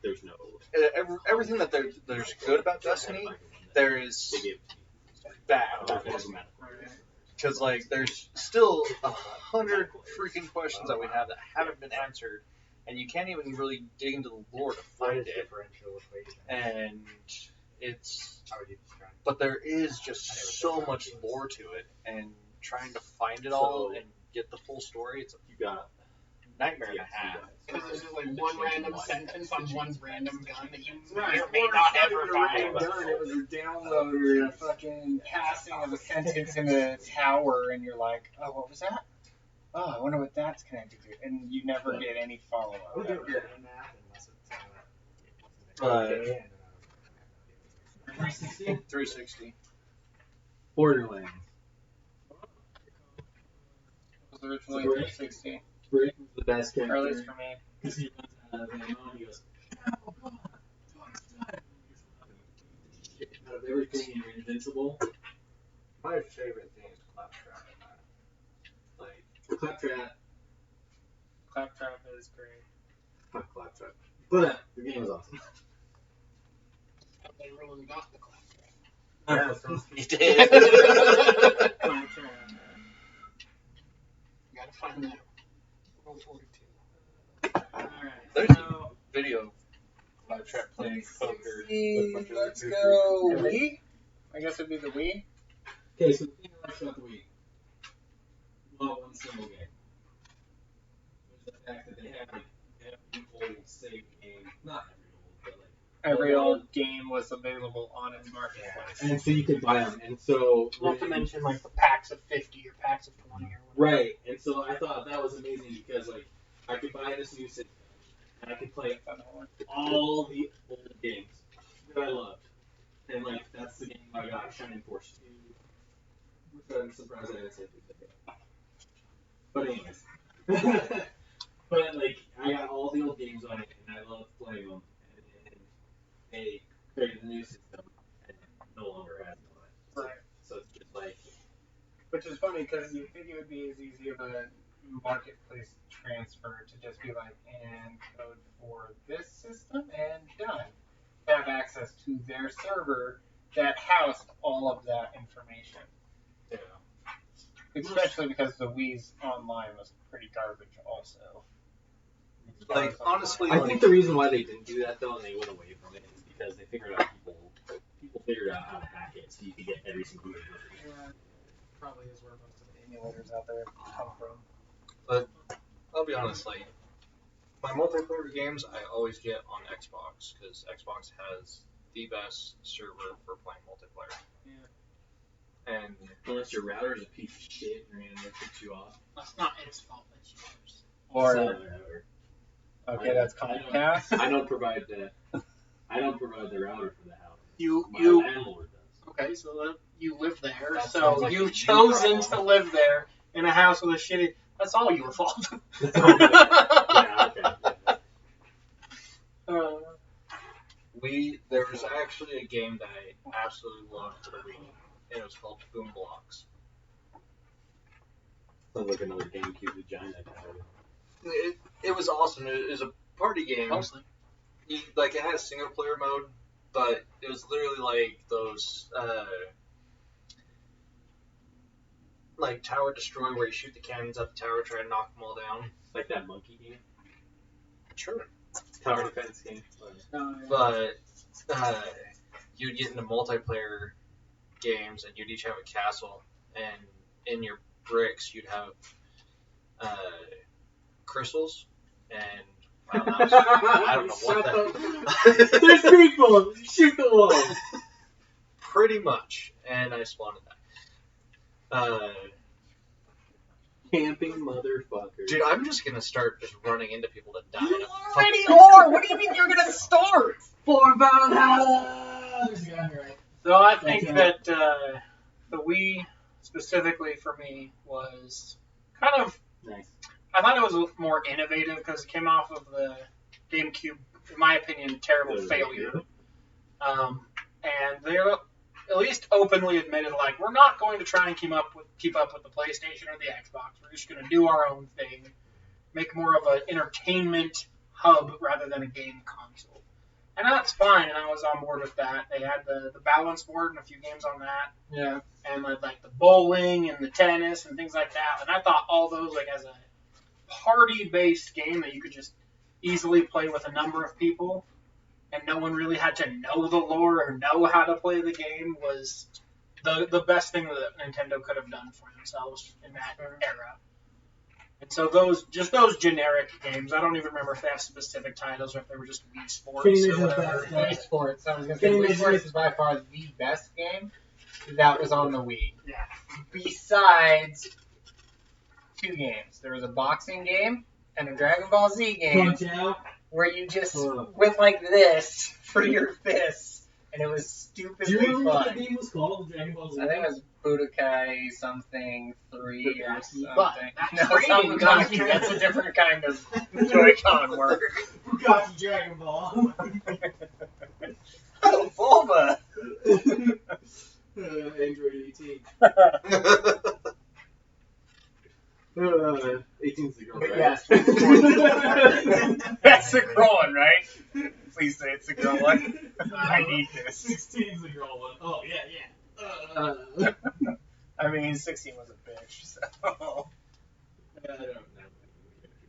[SPEAKER 1] everything that there's good about Destiny, there is bad about Destiny. Because, like, there's still 100 freaking questions that we have that haven't been answered, and you can't even really dig into the lore to find it. And but there is just so much lore to it, and trying to find it all and get the full story, it's a nightmare and a half.
[SPEAKER 2] Because there's just like one random sentence on one random gun that you may or may not ever find.
[SPEAKER 4] It was a download or a fucking passing of a sentence in a tower, and you're like, oh, what was that? Oh, I wonder what that's connected to. And you never get any follow up.
[SPEAKER 1] But
[SPEAKER 3] 360?
[SPEAKER 1] 360.
[SPEAKER 3] Borderlands.
[SPEAKER 4] It was originally 360.
[SPEAKER 3] Rick was the best character.
[SPEAKER 4] Or at least for me.
[SPEAKER 3] Because he runs out of ammo and he goes, out of everything and you're invincible.
[SPEAKER 1] My favorite thing is Claptrap.
[SPEAKER 3] Like, Claptrap.
[SPEAKER 4] Claptrap is great.
[SPEAKER 3] Not Claptrap. But the game was awesome.
[SPEAKER 2] They really got the clap.
[SPEAKER 1] He did.
[SPEAKER 4] Claptrap.
[SPEAKER 2] Gotta find that. World 42.
[SPEAKER 4] Alright.
[SPEAKER 1] There's a video of Claptrap playing poker. with a bunch of
[SPEAKER 4] Let's
[SPEAKER 1] other
[SPEAKER 4] go Wii. I guess it'd be the Wii.
[SPEAKER 3] Okay, so the thing I liked about the Wii, not one single game, was the fact that they have every old save game, not every old, but like
[SPEAKER 4] Every old game was available on its marketplace.
[SPEAKER 3] and so you could buy them, and so
[SPEAKER 2] Not to mention like the packs of 50 or packs of 20 or whatever.
[SPEAKER 3] right, and so I thought that was amazing because like I could buy this new system and I could play all the old games that I loved, and like that's the game I got, Shining Force 2. Which I'm surprised I didn't say 2. But anyways, but like I got all the old games on it and I loved playing them, and they created a new system and no longer has it on it.
[SPEAKER 4] Right.
[SPEAKER 3] So it's just like.
[SPEAKER 4] Which is funny because you think it would be as easy of a marketplace transfer to just be like, and code for this system and done. Have access to their server that housed all of that information.
[SPEAKER 1] Yeah.
[SPEAKER 4] Especially because the Wii's online was pretty garbage also.
[SPEAKER 1] Like, honestly,
[SPEAKER 3] I think the reason why they didn't do that though, and they went away from it, is because they figured out people figured out how to hack it, so you could get every single game for free.
[SPEAKER 4] Yeah, probably is where most of the emulators out there come from.
[SPEAKER 1] But I'll be honest, like, my multiplayer games I always get on Xbox, because Xbox has the best server for playing multiplayer.
[SPEAKER 4] Yeah.
[SPEAKER 1] And
[SPEAKER 3] Unless your router is a piece of shit and randomly kicks you off.
[SPEAKER 2] That's not its fault. That's yours.
[SPEAKER 3] It's not
[SPEAKER 4] Or
[SPEAKER 3] my router.
[SPEAKER 4] okay, that's Comcast.
[SPEAKER 3] I don't provide the router for the house.
[SPEAKER 2] You
[SPEAKER 3] My landlord does.
[SPEAKER 2] Okay, so you live there,
[SPEAKER 4] That
[SPEAKER 2] so
[SPEAKER 4] sounds like
[SPEAKER 2] you've
[SPEAKER 4] a you
[SPEAKER 2] chosen
[SPEAKER 4] problem.
[SPEAKER 2] to live there in a house with a shitty. That's all your fault.
[SPEAKER 3] Yeah, okay.
[SPEAKER 1] there was actually a game that I absolutely loved for the Wii, and it was called Boom Blocks.
[SPEAKER 3] Sounds like another GameCube vagina.
[SPEAKER 1] It was awesome. It was a party game.
[SPEAKER 2] Mostly.
[SPEAKER 1] Like, it had a single player mode, but it was literally like those like tower destroy where you shoot the cannons at the tower, try to knock them all down.
[SPEAKER 3] Like that monkey game.
[SPEAKER 1] Sure.
[SPEAKER 3] Tower defense game.
[SPEAKER 1] But you'd get into multiplayer games, and you'd each have a castle, and in your bricks you'd have crystals, and I don't know what that.
[SPEAKER 3] There's people! Shoot the walls!
[SPEAKER 1] Pretty much, and I spawned in that.
[SPEAKER 3] Camping motherfucker.
[SPEAKER 1] Dude, I'm just gonna start just running into people that die.
[SPEAKER 4] You already are! What do you mean you're gonna start?
[SPEAKER 3] For Valhalla! There's a guy here, right?
[SPEAKER 2] So I think that the Wii, specifically for me, was kind of.
[SPEAKER 3] Nice.
[SPEAKER 2] I thought it was more innovative because it came off of the GameCube, in my opinion, terrible failure. And they at least openly admitted, like, we're not going to try and keep up with the PlayStation or the Xbox. We're just going to do our own thing, make more of an entertainment hub rather than a game console. And that's fine, and I was on board with that. They had the balance board and a few games on that.
[SPEAKER 4] Yeah.
[SPEAKER 2] And like the bowling and the tennis and things like that. And I thought all those, like, as a party-based game that you could just easily play with a number of people, and no one really had to know the lore or know how to play the game, was the best thing that Nintendo could have done for themselves in that era. And so those generic games, I don't even remember if they have specific titles or if they were just Wii Sports or whatever.
[SPEAKER 4] Wii Sports. I was gonna say Wii Sports is by far the best game that was on the Wii.
[SPEAKER 2] Yeah.
[SPEAKER 4] Besides 2 games. There was a boxing game and a Dragon Ball Z game
[SPEAKER 3] Punch out.
[SPEAKER 4] where you just went like this for your fists, and it was
[SPEAKER 3] Do you
[SPEAKER 4] stupidly
[SPEAKER 3] remember what
[SPEAKER 4] fun.
[SPEAKER 3] that game was called? The Dragon Ball Z?
[SPEAKER 4] I think it was Budokai something 3 or something.
[SPEAKER 2] But that
[SPEAKER 4] No, it's
[SPEAKER 2] training
[SPEAKER 4] not Budokai.
[SPEAKER 2] content-
[SPEAKER 4] That's a different kind of Joy-Con work.
[SPEAKER 3] Bugatti Dragon Ball.
[SPEAKER 4] Oh, Bulma!
[SPEAKER 3] Android 18. 18's the girl, right?
[SPEAKER 4] Yes. That's the girl one, right? Please say it's the girl one. I need this.
[SPEAKER 3] 16's the girl one. Oh, yeah.
[SPEAKER 4] I mean, 16 was a bitch, so.
[SPEAKER 3] I don't know.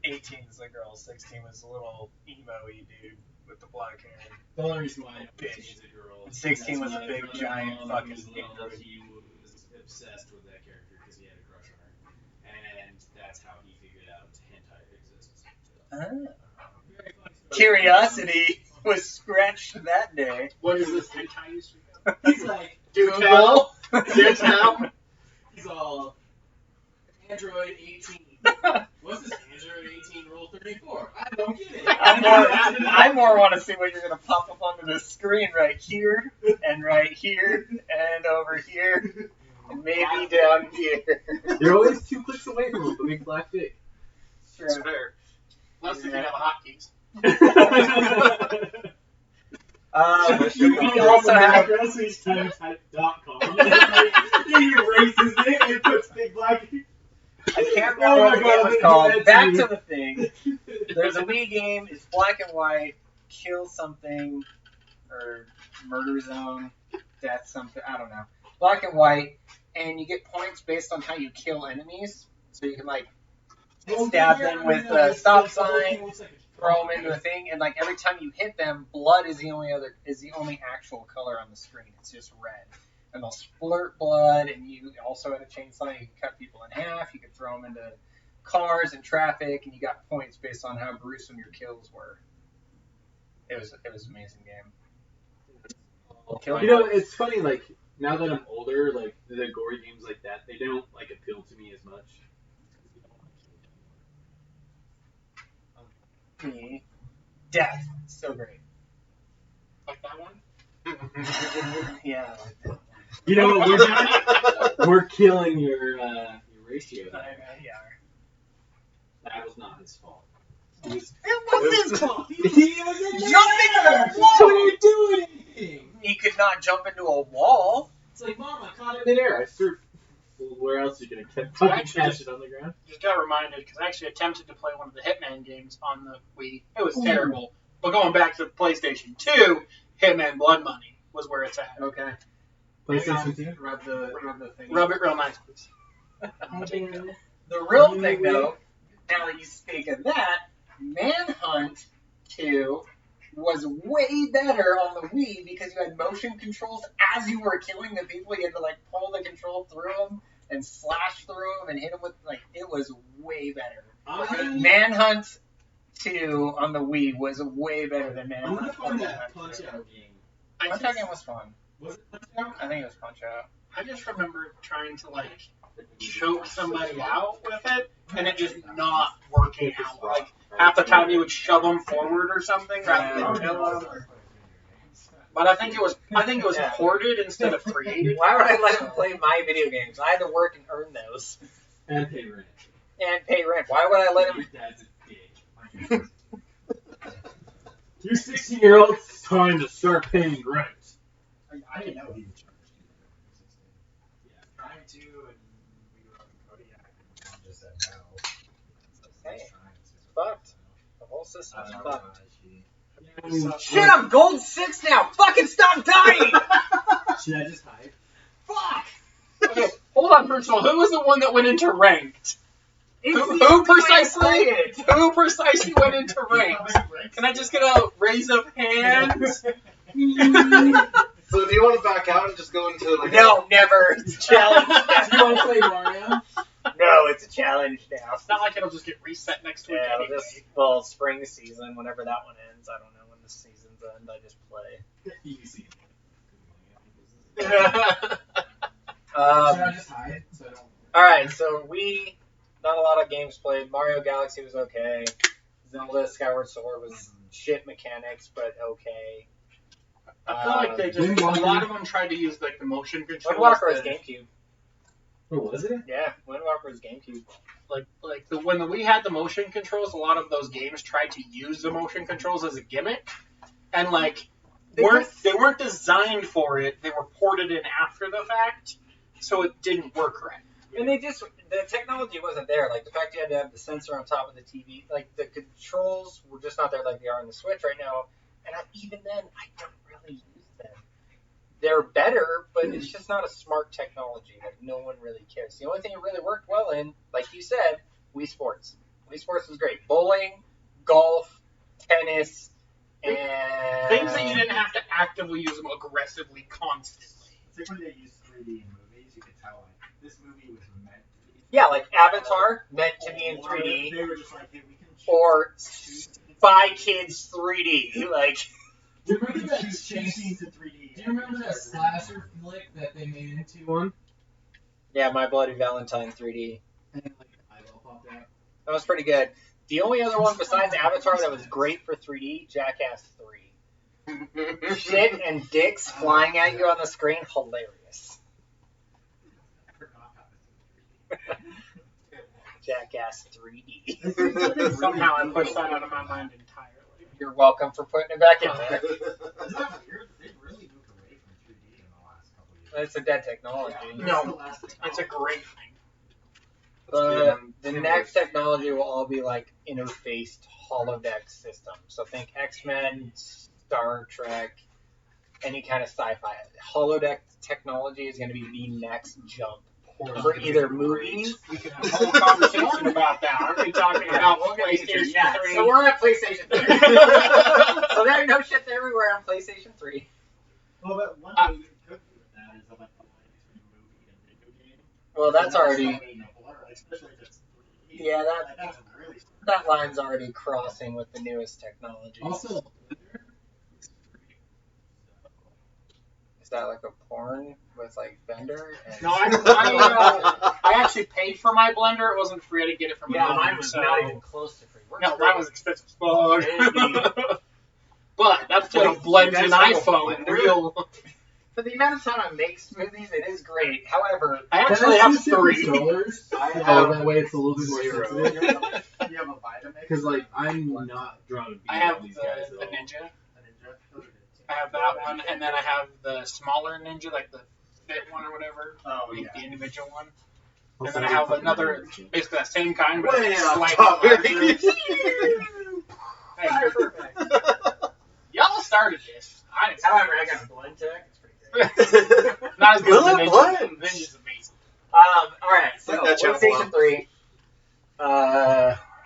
[SPEAKER 4] 18 is the girl, 16 was a little emo-y dude with the black hair.
[SPEAKER 3] The only reason why I know
[SPEAKER 4] Bitch.
[SPEAKER 3] 18's a girl.
[SPEAKER 4] 16 was a
[SPEAKER 3] my
[SPEAKER 4] big,
[SPEAKER 3] brother
[SPEAKER 4] giant
[SPEAKER 3] when
[SPEAKER 4] fucking
[SPEAKER 3] he was little,
[SPEAKER 4] android.
[SPEAKER 3] He was obsessed with that character because he had a crush on her. And that's how he figured out hentai exists. Very funny story.
[SPEAKER 4] Curiosity was scratched that day.
[SPEAKER 2] What is this hentai you speak of?
[SPEAKER 3] He's like,
[SPEAKER 2] Do tell. Do tell.
[SPEAKER 3] he's all, Android 18. What's this Android 18 Rule 34? I don't get it.
[SPEAKER 4] I more want to see what you're going to pop up onto the screen right here, and right here, and over here, and maybe down here.
[SPEAKER 3] You're always 2 clicks away from a big black dick.
[SPEAKER 1] It's fair.
[SPEAKER 2] Unless if you have hotkeys.
[SPEAKER 4] We also have.
[SPEAKER 3] GroceryTimeType.com. He erases it and puts big black.
[SPEAKER 4] I can't remember what the game was called. Back to the thing. There's a Wii game. It's black and white. Kill something, or Murder Zone, Death something. I don't know. Black and white, and you get points based on how you kill enemies. So you can like stab them with a stop sign, throw them into the thing, and like every time you hit them, blood is the only actual color on the screen. It's just red, and they'll splurt blood. And you also had a chainsaw. You can cut people in half. You could throw them into cars and traffic, and you got points based on how gruesome your kills were. It was an amazing game.
[SPEAKER 3] You know, it's funny. Like now that I'm older, like the gory games like that, they don't like appeal to me as much.
[SPEAKER 4] Death, so great.
[SPEAKER 2] Like that one?
[SPEAKER 4] Yeah.
[SPEAKER 3] You know what we're doing? We're killing your ratio.
[SPEAKER 4] Yeah.
[SPEAKER 3] That was not his fault.
[SPEAKER 4] It was his fault.
[SPEAKER 3] He was
[SPEAKER 4] Jumping into a wall.
[SPEAKER 3] couldn't do anything.
[SPEAKER 4] He could not jump into a wall.
[SPEAKER 3] It's like, Mom, I caught it in air. I surfed. Well, where else are you gonna catch it on the ground?
[SPEAKER 2] Just got reminded because I actually attempted to play one of the Hitman games on the Wii. It was terrible. But going back to PlayStation 2, Hitman Blood Money was where it's at.
[SPEAKER 4] Okay.
[SPEAKER 3] PlayStation 2?
[SPEAKER 5] Rub the thing.
[SPEAKER 2] Rub it real nice, please.
[SPEAKER 4] The real thing, though, now that you speak of that, Manhunt 2 was way better on the Wii because you had motion controls as you were killing the people. You had to like pull the control through them and slash through them and hit them with like it was way better. Manhunt 2 on the Wii was way better than
[SPEAKER 3] I'm gonna
[SPEAKER 4] Manhunt 4.
[SPEAKER 3] find that Punch Out game.
[SPEAKER 4] Punch Out game was fun.
[SPEAKER 3] Was it Punch Out?
[SPEAKER 4] I think it was Punch Out.
[SPEAKER 2] I just remember trying to like choke somebody out with it and it just not working out. Like half the time you would shove them forward or something rather than kill them. But I think it was ported instead of created.
[SPEAKER 4] Why would I let him play my video games? I had to work and earn those.
[SPEAKER 3] And pay rent.
[SPEAKER 4] And pay rent. Why would I let him?
[SPEAKER 3] Your dad's a dick. You're 16-year-old. It's time to start paying rent.
[SPEAKER 5] I didn't know he was charged. Yeah, trying to, and we were on Kodiak, and mom just said no. So
[SPEAKER 4] Hey,
[SPEAKER 5] it's
[SPEAKER 4] fucked. The whole system's fucked.
[SPEAKER 3] Yeah,
[SPEAKER 4] Shit, I'm gold 6 now! Fucking stop dying!
[SPEAKER 3] should I just hide?
[SPEAKER 4] Fuck!
[SPEAKER 2] Okay, hold on, first of all, who was the one that went into ranked? Who precisely went into ranked? Can I just get a raise of hands?
[SPEAKER 1] So do you want to back out and just go into like
[SPEAKER 4] No, never. It's a challenge.
[SPEAKER 3] You want to play Mario?
[SPEAKER 4] No, it's a challenge now.
[SPEAKER 2] It's not like it'll just get reset next week
[SPEAKER 4] Yeah,
[SPEAKER 2] anyway.
[SPEAKER 4] well, spring season, whenever that one ends. I don't know when the seasons end. I just play.
[SPEAKER 3] Easy.
[SPEAKER 5] Should I just hide? So I don't.
[SPEAKER 4] Alright, so not a lot of games played. Mario Galaxy was okay. Zelda Skyward Sword was shit mechanics, but okay.
[SPEAKER 2] I feel like they just, a lot of them tried to use like the motion control.
[SPEAKER 4] Windwalker was GameCube.
[SPEAKER 3] Oh, was it?
[SPEAKER 4] Yeah, Windwalker was GameCube.
[SPEAKER 2] When we had the motion controls, a lot of those games tried to use the motion controls as a gimmick, and like they weren't designed for it. They were ported in after the fact, so it didn't work right.
[SPEAKER 4] And the technology wasn't there. Like the fact you had to have the sensor on top of the TV, like the controls were just not there like they are on the Switch right now. And even then, I don't really use them. They're better, but it's just not a smart technology. Like no one really cares. The only thing it really worked well in, like you said, Wii Sports. Wii Sports was great. Bowling, golf, tennis, and
[SPEAKER 2] Things that you didn't have to actively use them aggressively constantly.
[SPEAKER 5] It's like when they use 3D in movies, you can tell like this movie was meant to be.
[SPEAKER 4] Yeah, like Avatar meant to be in 3D,
[SPEAKER 5] They were just like, hey, we can
[SPEAKER 4] or Spy Kids 3D. Like,
[SPEAKER 3] Do you remember that
[SPEAKER 5] changing to 3D.
[SPEAKER 3] Do you remember that slasher flick that they made into one?
[SPEAKER 4] yeah, My Bloody Valentine 3D.
[SPEAKER 3] And like an eyeball popped out.
[SPEAKER 4] That was pretty good. The only other one besides Avatar that was great for 3D, Jackass 3. Shit and dicks flying at you on the screen, hilarious.
[SPEAKER 5] I forgot how to do 3D.
[SPEAKER 4] Jackass 3D.
[SPEAKER 2] Somehow I pushed that out of my mind entirely.
[SPEAKER 4] You're welcome for putting it back in there.
[SPEAKER 5] Isn't that weird? They've really moved away from 3D in the last couple of years.
[SPEAKER 4] It's a dead technology.
[SPEAKER 2] No, it's a great thing.
[SPEAKER 4] The next technology will all be like interfaced holodeck systems. So think X-Men, Star Trek, any kind of sci-fi. Holodeck technology is going to be the next jump for either movies.
[SPEAKER 2] We can have a whole conversation about that. Aren't we talking about PlayStation 3?
[SPEAKER 4] So we're at PlayStation 3. So there's no shit's everywhere on PlayStation 3.
[SPEAKER 5] Well, but one thing you could do with that is like a live movie and video game.
[SPEAKER 4] Well, that's already.
[SPEAKER 5] Especially if it's 3D.
[SPEAKER 4] Yeah,
[SPEAKER 5] That's really
[SPEAKER 4] that line's already crossing with the newest technology.
[SPEAKER 3] Also, Blender is free.
[SPEAKER 4] Is that like a porn with like Bender? And...
[SPEAKER 2] No, I actually paid for my blender. It wasn't free. I didn't get it from
[SPEAKER 4] Yeah,
[SPEAKER 2] a
[SPEAKER 4] mine was not even close to free.
[SPEAKER 2] No, mine was expensive as fuck. But that's just a blend an iPhone. Real.
[SPEAKER 4] For the amount of time I make smoothies, it is great. However,
[SPEAKER 2] I actually have 3.
[SPEAKER 3] Controllers.
[SPEAKER 4] I
[SPEAKER 3] Oh,
[SPEAKER 4] have
[SPEAKER 3] that way it's a little bit more sensitive.
[SPEAKER 5] You have a Vitamix?
[SPEAKER 3] Because like I'm not drawn to beat
[SPEAKER 2] I have
[SPEAKER 3] all these guys
[SPEAKER 2] the
[SPEAKER 3] at all.
[SPEAKER 2] Ninja.
[SPEAKER 5] A Ninja? Those are good.
[SPEAKER 2] I have that one, and then I have the smaller Ninja, like the Fit one or whatever.
[SPEAKER 5] Oh,
[SPEAKER 2] the
[SPEAKER 5] yeah.
[SPEAKER 2] individual one.
[SPEAKER 3] Also,
[SPEAKER 2] And then I have another, basically that same kind, but
[SPEAKER 1] Way off
[SPEAKER 2] slightly
[SPEAKER 1] topic.
[SPEAKER 2] larger. Hey, y'all started this. I didn't start
[SPEAKER 4] However, I got a blend tech. It's pretty great.
[SPEAKER 2] Not as good as the
[SPEAKER 1] Little
[SPEAKER 2] Ninja.
[SPEAKER 1] blend.
[SPEAKER 2] Ninja's amazing.
[SPEAKER 4] All right. So
[SPEAKER 1] Like that channel
[SPEAKER 4] PlayStation 3.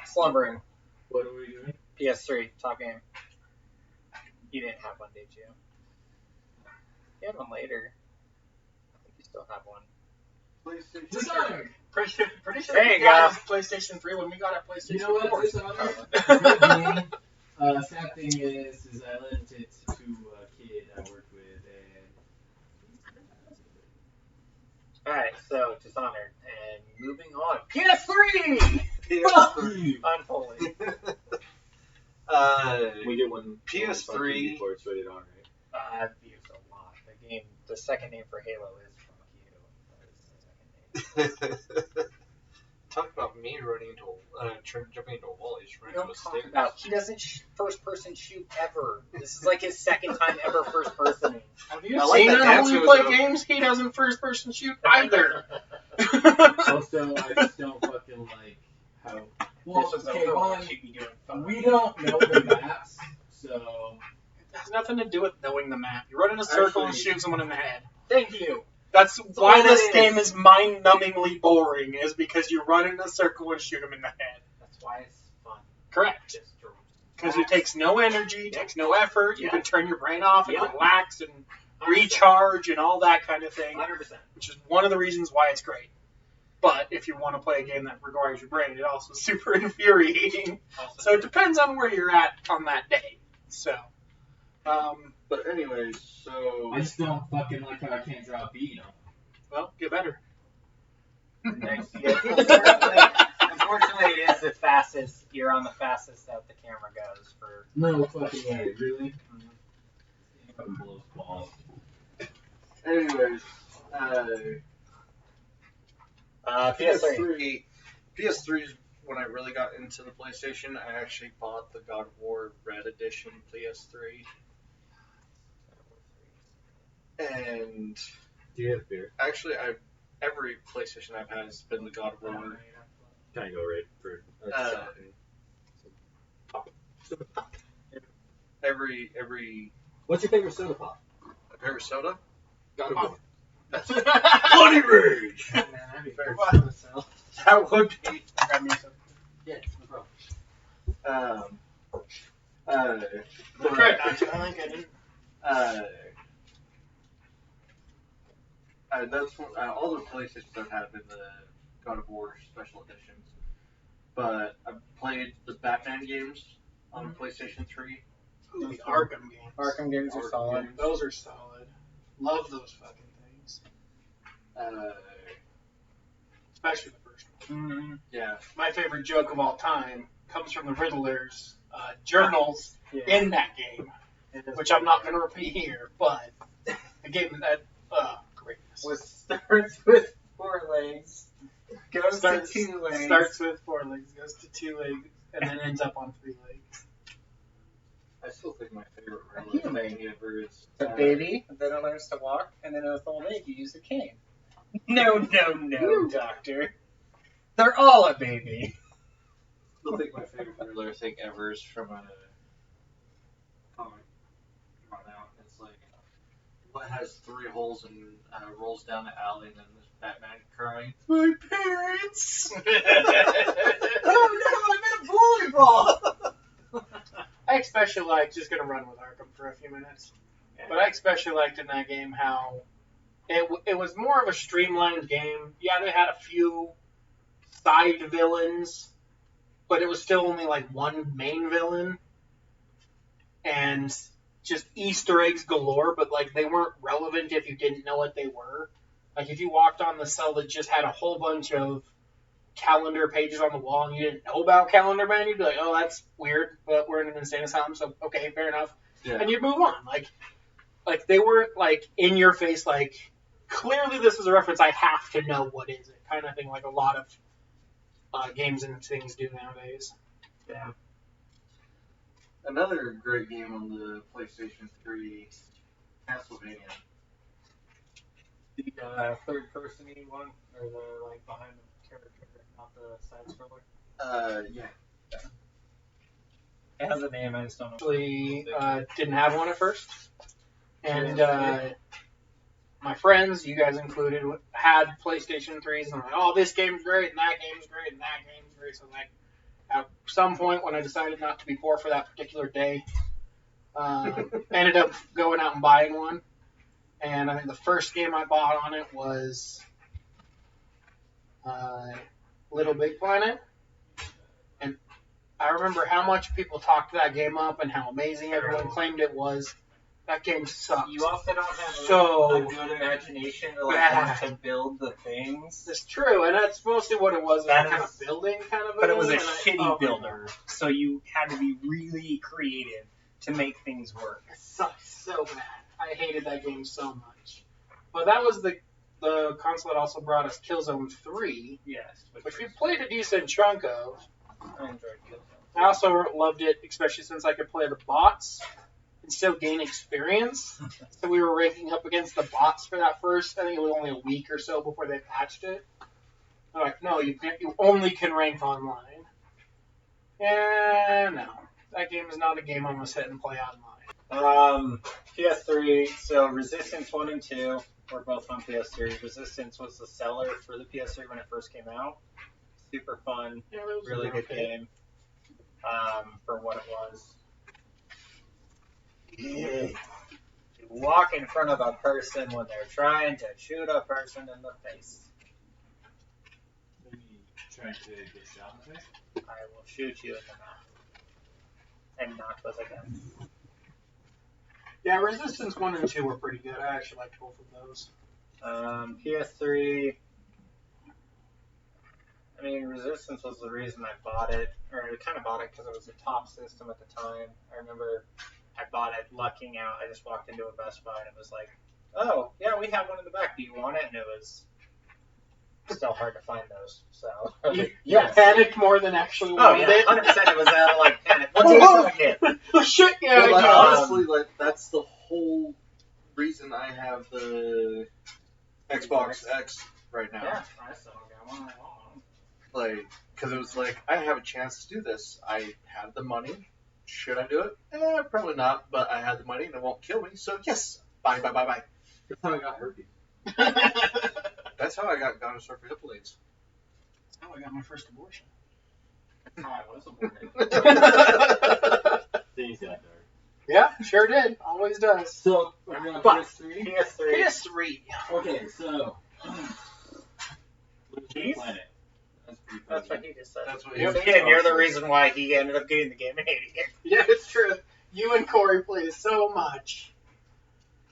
[SPEAKER 4] Slumbering.
[SPEAKER 3] What are we doing?
[SPEAKER 4] PS3. Top game. You didn't have one, did you? You had one later. I think you still have one.
[SPEAKER 5] PlayStation.
[SPEAKER 3] Dishonored.
[SPEAKER 2] Pretty sure
[SPEAKER 4] There you
[SPEAKER 2] we got
[SPEAKER 4] go.
[SPEAKER 2] PlayStation 3 when we got our PlayStation
[SPEAKER 3] You know what?
[SPEAKER 2] 4.
[SPEAKER 3] Dishonored. Good game. Sad thing is I lent it to a kid I worked with, and
[SPEAKER 4] Alright, so Dishonored. And moving on. PS3!
[SPEAKER 1] PS3.
[SPEAKER 4] Unholy.
[SPEAKER 3] we get one
[SPEAKER 1] PS3
[SPEAKER 3] before it's rated R, right?
[SPEAKER 4] I've used a lot. The second name for Halo is fuck you. That is the second name.
[SPEAKER 1] Talk about me running into jumping into a wall. He's
[SPEAKER 4] We
[SPEAKER 1] running
[SPEAKER 4] don't
[SPEAKER 1] into a
[SPEAKER 4] talk
[SPEAKER 1] stick.
[SPEAKER 4] about. He doesn't first person shoot ever. This is like his second time ever first personing.
[SPEAKER 2] Have you
[SPEAKER 1] I like
[SPEAKER 2] seen
[SPEAKER 1] that
[SPEAKER 2] him
[SPEAKER 1] dance
[SPEAKER 2] when we
[SPEAKER 1] move,
[SPEAKER 2] play
[SPEAKER 1] though.
[SPEAKER 2] games? He doesn't first person shoot either.
[SPEAKER 3] Also, I just don't fucking like how. Well,
[SPEAKER 4] This is
[SPEAKER 3] okay,
[SPEAKER 4] Overwatch,
[SPEAKER 3] one,
[SPEAKER 4] he'd be doing fun.
[SPEAKER 3] we don't know the maps, so
[SPEAKER 2] It has nothing to do with knowing the map. You run in a circle and
[SPEAKER 3] Actually-
[SPEAKER 2] shoot someone in the head.
[SPEAKER 4] Thank you.
[SPEAKER 2] That's why
[SPEAKER 4] all
[SPEAKER 2] this
[SPEAKER 4] that
[SPEAKER 2] game
[SPEAKER 4] is.
[SPEAKER 2] is mind-numbingly boring, is because you run in a circle and shoot them in the head.
[SPEAKER 4] That's why it's fun.
[SPEAKER 2] Correct.
[SPEAKER 4] Just to
[SPEAKER 2] Because it takes no energy, takes no effort. You
[SPEAKER 4] Yeah.
[SPEAKER 2] can turn your brain off and
[SPEAKER 4] Yeah.
[SPEAKER 2] relax and recharge and all that kind of thing,
[SPEAKER 4] 100%.
[SPEAKER 2] which is one of the reasons why it's great. But if you want to play a game that requires your brain, it also is super infuriating. So it depends on where you're at on that day. So,
[SPEAKER 1] But anyways, so
[SPEAKER 3] I just don't fucking like how I can't draw a bead on.
[SPEAKER 2] well, get better.
[SPEAKER 4] Unfortunately, it is the fastest. You're on the fastest that the camera goes for.
[SPEAKER 3] No fucking way, really? Fucking blows balls.
[SPEAKER 1] anyways,
[SPEAKER 4] PS3.
[SPEAKER 1] PS3 is when I really got into the PlayStation. I actually bought the God of War Red Edition PS3, and
[SPEAKER 3] Do you have beer?
[SPEAKER 1] actually, every PlayStation I've had has been the God of War.
[SPEAKER 3] Can I go right for
[SPEAKER 1] Every
[SPEAKER 3] What's your favorite soda pop?
[SPEAKER 1] favorite soda.
[SPEAKER 3] God of
[SPEAKER 2] Oh.
[SPEAKER 3] War.
[SPEAKER 1] Bloody Rage.
[SPEAKER 4] Man, that'd be very
[SPEAKER 1] What?
[SPEAKER 4] fun, so.
[SPEAKER 1] That would be.
[SPEAKER 2] Grab me some.
[SPEAKER 3] Yeah, no problem.
[SPEAKER 1] But,
[SPEAKER 2] Correct. I think I didn't.
[SPEAKER 1] That's what, all the PlayStations I've had have been the God of War special editions. But I've played the Batman games on PlayStation 3.
[SPEAKER 2] Ooh, the Arkham games.
[SPEAKER 4] Arkham games are
[SPEAKER 1] Arkham
[SPEAKER 4] solid.
[SPEAKER 1] games.
[SPEAKER 2] Those are solid. Love those fucking things. Especially the first one.
[SPEAKER 4] Mm-hmm.
[SPEAKER 1] Yeah.
[SPEAKER 2] My favorite joke of all time comes from the Riddler's journals
[SPEAKER 4] Yeah.
[SPEAKER 2] in that game,
[SPEAKER 4] It is
[SPEAKER 2] which I'm not going to repeat here, but the game that, greatness.
[SPEAKER 4] starts with 4 legs, goes
[SPEAKER 2] starts,
[SPEAKER 4] to 2 legs.
[SPEAKER 2] starts with 4 legs, goes to 2 legs, and then ends up on 3 legs.
[SPEAKER 1] I still think my favorite
[SPEAKER 4] A
[SPEAKER 1] Riddler
[SPEAKER 4] human.
[SPEAKER 1] thing ever is
[SPEAKER 4] a baby that learns to walk, and then with old age you use a cane. No, doctor. They're all a baby.
[SPEAKER 1] I still think my favorite Riddler thing ever is from a comic drawn out. It's like what has 3 holes and rolls down the alley, and then there's Batman crying, "My parents! Oh no, I'm in a volleyball!"
[SPEAKER 2] I especially liked, just going to run with Arkham for a few minutes, but I especially liked in that game how it was more of a streamlined game. Yeah, they had a few side villains, but it was still only like one main villain, and just Easter eggs galore, but like they weren't relevant if you didn't know what they were. Like if you walked on the cell that just had a whole bunch of calendar pages on the wall and you didn't know about Calendar Man, you'd be like, oh, that's weird, but we're in an insane asylum, so okay, fair enough.
[SPEAKER 1] Yeah.
[SPEAKER 2] And you'd move on. Like they weren't like in your face, like clearly this is a reference, I have to know what is it kind of thing, like a lot of games and things do nowadays.
[SPEAKER 4] Yeah.
[SPEAKER 1] Another great game on the PlayStation 3, Castlevania.
[SPEAKER 4] The third-person one, or the like behind the character, not the side scroller.
[SPEAKER 1] Yeah.
[SPEAKER 4] It has a name, I just don't know.
[SPEAKER 2] Actually, didn't have one at first, and my friends, you guys included, had PlayStation 3s, and I'm like, oh, this game's great, and that game's great, and that game's great. So like, at some point when I decided not to be poor for that particular day, ended up going out and buying one. And I think the first game I bought on it was Little Big Planet. And I remember how much people talked that game up and how amazing everyone claimed it was. That game sucks.
[SPEAKER 4] You also don't have
[SPEAKER 2] So
[SPEAKER 4] a good imagination to like
[SPEAKER 2] bad.
[SPEAKER 4] want to build the things.
[SPEAKER 2] It's true, and that's mostly what it was.
[SPEAKER 4] That
[SPEAKER 2] kind
[SPEAKER 4] is-
[SPEAKER 2] of building kind of.
[SPEAKER 4] But it was a
[SPEAKER 2] and
[SPEAKER 4] shitty builder, so you had to be really creative to make things work.
[SPEAKER 2] It sucked so bad. I hated that game so much. But that was the console that also brought us Killzone 3,
[SPEAKER 4] Yes.
[SPEAKER 2] which we played a decent chunk of.
[SPEAKER 4] I enjoyed Killzone.
[SPEAKER 2] I also loved it, especially since I could play the bots and still gain experience. So we were ranking up against the bots for that first, I think it was only a week or so before they patched it. They're like, no, you only can rank online. Yeah, no. That game is not a game I'm going to sit and play online.
[SPEAKER 4] PS3, so Resistance 1 and 2 were both on PS3. Resistance was the seller for the PS3 when it first came out. Super fun,
[SPEAKER 2] Yeah, it was
[SPEAKER 4] really good
[SPEAKER 2] okay.
[SPEAKER 4] game for what it was. You walk in front of a person when they're trying to shoot a person in the face.
[SPEAKER 3] Maybe trying to get shot in the face?
[SPEAKER 4] I will shoot you in the mouth. And not with a gun.
[SPEAKER 2] Yeah, Resistance 1 and 2 were pretty good. I actually liked both of those.
[SPEAKER 4] PS3. I mean, Resistance was the reason I bought it, or I kind of bought it because it was the top system at the time. I remember I bought it lucking out. I just walked into a Best Buy and it was like, oh, yeah, we have one in the back. Do you want it? And it was still hard to find those. So
[SPEAKER 2] You panicked more than actually
[SPEAKER 4] Oh,
[SPEAKER 2] wanted
[SPEAKER 4] yeah,
[SPEAKER 2] it.
[SPEAKER 4] 100% it was out of like panic.
[SPEAKER 2] Oh, shit, yeah,
[SPEAKER 1] But, like,
[SPEAKER 2] I know.
[SPEAKER 1] honestly, like that's the whole reason I have the Xbox X right now.
[SPEAKER 4] Yeah, I still got one. I want one.
[SPEAKER 1] Like, because it was like I have a chance to do this. I have the money. Should I do it? Probably not. But I have the money and it won't kill me. So yes, bye.
[SPEAKER 3] That's how I got herpes.
[SPEAKER 1] That's how I got gonorrhea for hip bleeds.
[SPEAKER 2] That's how I got my first abortion.
[SPEAKER 4] That's how I was aborted.
[SPEAKER 3] Things got dark.
[SPEAKER 2] Yeah, sure did. Always does.
[SPEAKER 3] So, are we on
[SPEAKER 2] But-
[SPEAKER 3] PS3?
[SPEAKER 4] PS3.
[SPEAKER 2] PS3.
[SPEAKER 3] Okay, so.
[SPEAKER 4] Keith?
[SPEAKER 3] Planet. That's pretty
[SPEAKER 4] That's
[SPEAKER 3] funny.
[SPEAKER 4] what he just said.
[SPEAKER 1] That's what
[SPEAKER 2] he was
[SPEAKER 4] Again, you're the reason why he ended up getting the game and hating it.
[SPEAKER 2] Yeah, it's true. You and Corey played it so much.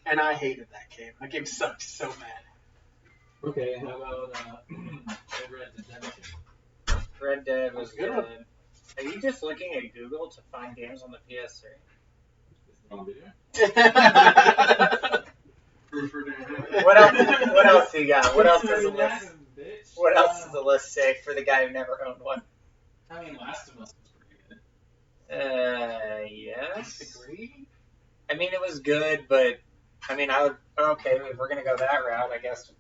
[SPEAKER 2] And I hated that game. That game sucked so bad.
[SPEAKER 3] Okay, how about Red Dead Redemption?
[SPEAKER 4] Red Dead was
[SPEAKER 2] Good
[SPEAKER 4] good.
[SPEAKER 2] one.
[SPEAKER 4] Are you just looking at Google to find games on the PS3?
[SPEAKER 3] Is the wrong video?
[SPEAKER 4] What else do you got? What else does the list?
[SPEAKER 3] Bitch.
[SPEAKER 4] What else does the list say for the guy who never owned one?
[SPEAKER 3] I mean, Last of Us was pretty good.
[SPEAKER 4] Yes.
[SPEAKER 2] Agree?
[SPEAKER 4] I mean, it was good, but I mean, I would. Okay, if we're gonna go that route, I guess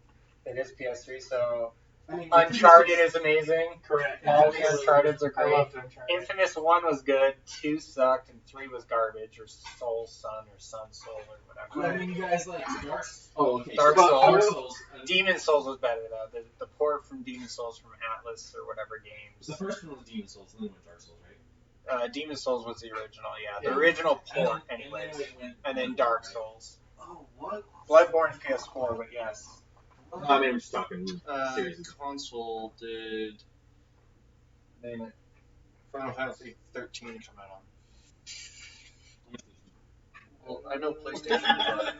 [SPEAKER 4] it is PS3. So
[SPEAKER 3] I mean,
[SPEAKER 4] Uncharted is amazing.
[SPEAKER 2] Correct.
[SPEAKER 4] All the Uncharted's are
[SPEAKER 2] I
[SPEAKER 4] great.
[SPEAKER 2] loved Uncharted.
[SPEAKER 4] Infamous 1 was good, 2 sucked, and 3 was garbage, or Soul Sun, or Sun Soul, or whatever.
[SPEAKER 3] I mean, you guys like Dark. Oh, okay.
[SPEAKER 4] Dark
[SPEAKER 3] so
[SPEAKER 4] Souls.
[SPEAKER 3] Dark Souls.
[SPEAKER 4] Demon Souls was better, though. The port from Demon Souls from Atlas, or whatever games.
[SPEAKER 3] The first one was Demon Souls, and then went Dark Souls, right?
[SPEAKER 4] Demon Souls was the original, yeah. The
[SPEAKER 3] Yeah.
[SPEAKER 4] original port,
[SPEAKER 3] And
[SPEAKER 4] anyways.
[SPEAKER 3] then it went-
[SPEAKER 4] And then Dark Souls.
[SPEAKER 1] Oh, what?
[SPEAKER 4] Bloodborne PS4, but yes.
[SPEAKER 6] I mean, I'm just talking series.
[SPEAKER 1] Console did
[SPEAKER 4] Name it.
[SPEAKER 1] Final Fantasy 13 come out on? Well, I know PlayStation, but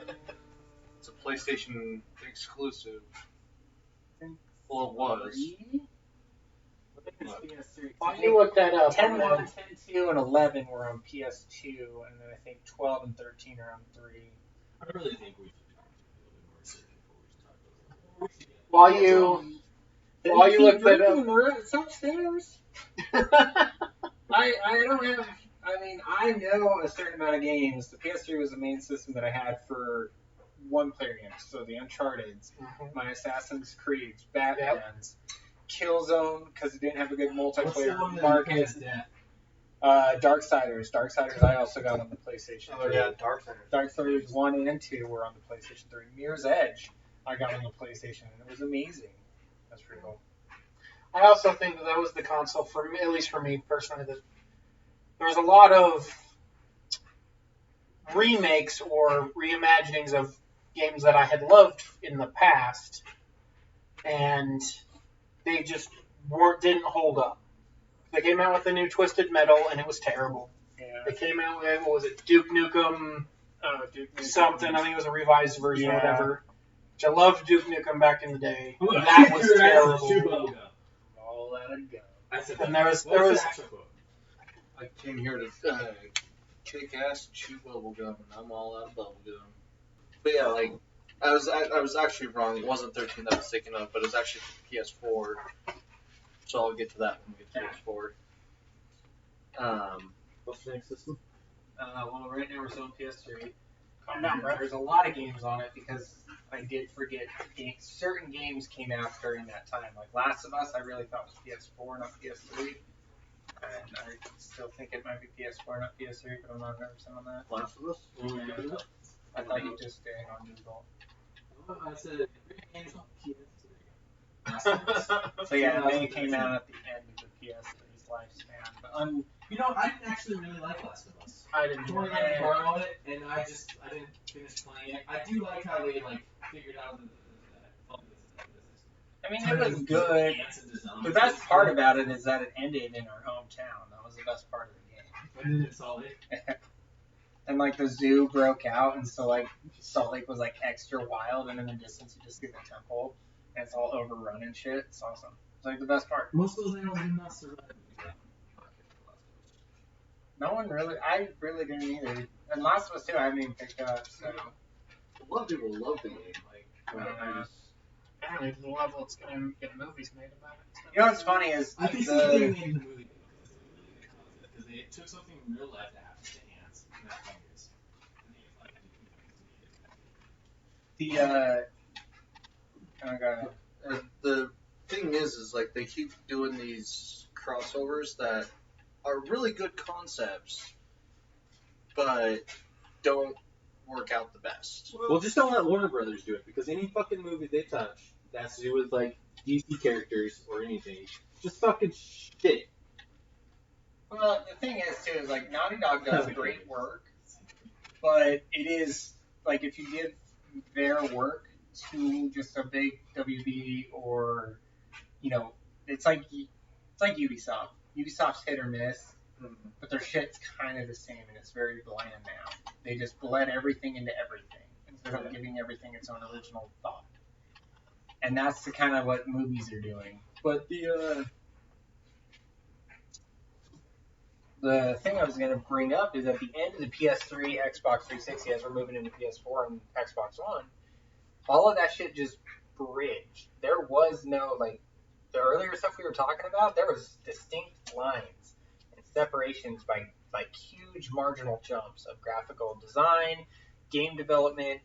[SPEAKER 1] it's a PlayStation exclusive. Well, it was.
[SPEAKER 2] Why don't you look that up?
[SPEAKER 4] 10, 1, 10, 2, and 11 were on PS2, and then I think 12 and 13 are on 3.
[SPEAKER 3] I really think we should talk a little bit more serious before we start.
[SPEAKER 2] While you look that up.
[SPEAKER 4] It's upstairs. I don't have. I mean, I know a certain amount of games. The PS3 was the main system that I had for one-player games. So the Uncharted's, my Assassin's Creed's, Batman's, Killzone, because it didn't have a good multiplayer market. Darksiders. Darksiders I also got on the PlayStation 3.
[SPEAKER 1] Oh, yeah, Darksiders.
[SPEAKER 4] Darksiders 1 and 2 were on the PlayStation 3. Mirror's Edge I got on the PlayStation, and it was amazing. That's pretty cool.
[SPEAKER 2] I also think that was the console for me, at least for me personally. That there was a lot of remakes or reimaginings of games that I had loved in the past, and they just didn't hold up. They came out with the new Twisted Metal, and it was terrible.
[SPEAKER 4] Yeah.
[SPEAKER 2] They came out with, what was it, Duke Nukem something. I think it was a revised version or whatever. Which I loved Duke Nukem back in the day. That was terrible.
[SPEAKER 4] All out of go.
[SPEAKER 2] And there was
[SPEAKER 1] I came here to kick ass, chew bubble gum, and I'm all out of bubble gum. But yeah, like I was actually wrong. It wasn't 13 that I was thinking of, but it was actually PS4. So I'll get to that when we get to PS4.
[SPEAKER 6] What's the next system?
[SPEAKER 4] Well, right now we're still on PS3. There's a lot of games on it because I did forget certain games came out during that time. Like Last of Us, I really thought was PS4, not PS3. And I still think it might be PS4, not PS3, but I'm not 100% on that.
[SPEAKER 1] Last of Us?
[SPEAKER 4] I thought you just did it on Google.
[SPEAKER 3] I said, games on PS3.
[SPEAKER 4] So yeah, they came out at the end of the PS3's lifespan. But
[SPEAKER 3] You know, I didn't actually really like Last of Us.
[SPEAKER 4] I didn't
[SPEAKER 3] Tori let me borrow it, and I didn't finish playing it. I do like how they figured out
[SPEAKER 4] I mean, it was good. The best part about it is that it ended in our hometown. That was the best part of the game.
[SPEAKER 3] And then it's Salt Lake.
[SPEAKER 4] And like the zoo broke out, and so like Salt Lake was like extra wild, and in the distance you just see the temple, and it's all overrun and shit. It's awesome. It's like the best part.
[SPEAKER 3] Most of those animals did not survive.
[SPEAKER 4] No one really, I really didn't either. And Last of Us 2 I haven't even picked up, so.
[SPEAKER 1] A lot of people love the game.
[SPEAKER 2] apparently to the level it's going to get movies made about it. So.
[SPEAKER 4] You know what's funny is
[SPEAKER 3] I think something they made the movie because they took something in real life that happens to ants and that fungus.
[SPEAKER 1] The thing is like they keep doing these crossovers that are really good concepts, but don't work out the best.
[SPEAKER 6] Well, just don't let Warner Brothers do it, because any fucking movie they touch that has to do with like DC characters or anything, just fucking shit.
[SPEAKER 4] Well, the thing is too is like Naughty Dog does great work, but it is like if you give their work to just a big WB or it's like Ubisoft. Ubisoft's hit or miss, but their shit's kind of the same, and it's very bland now. They just blend everything into everything instead of giving everything its own original thought. And that's the kind of what movies are doing. But the thing I was going to bring up is at the end of the PS3, Xbox 360, as we're moving into PS4 and Xbox One, all of that shit just bridged. There was no, like, the earlier stuff we were talking about, there was distinct lines and separations by, like, huge marginal jumps of graphical design, game development,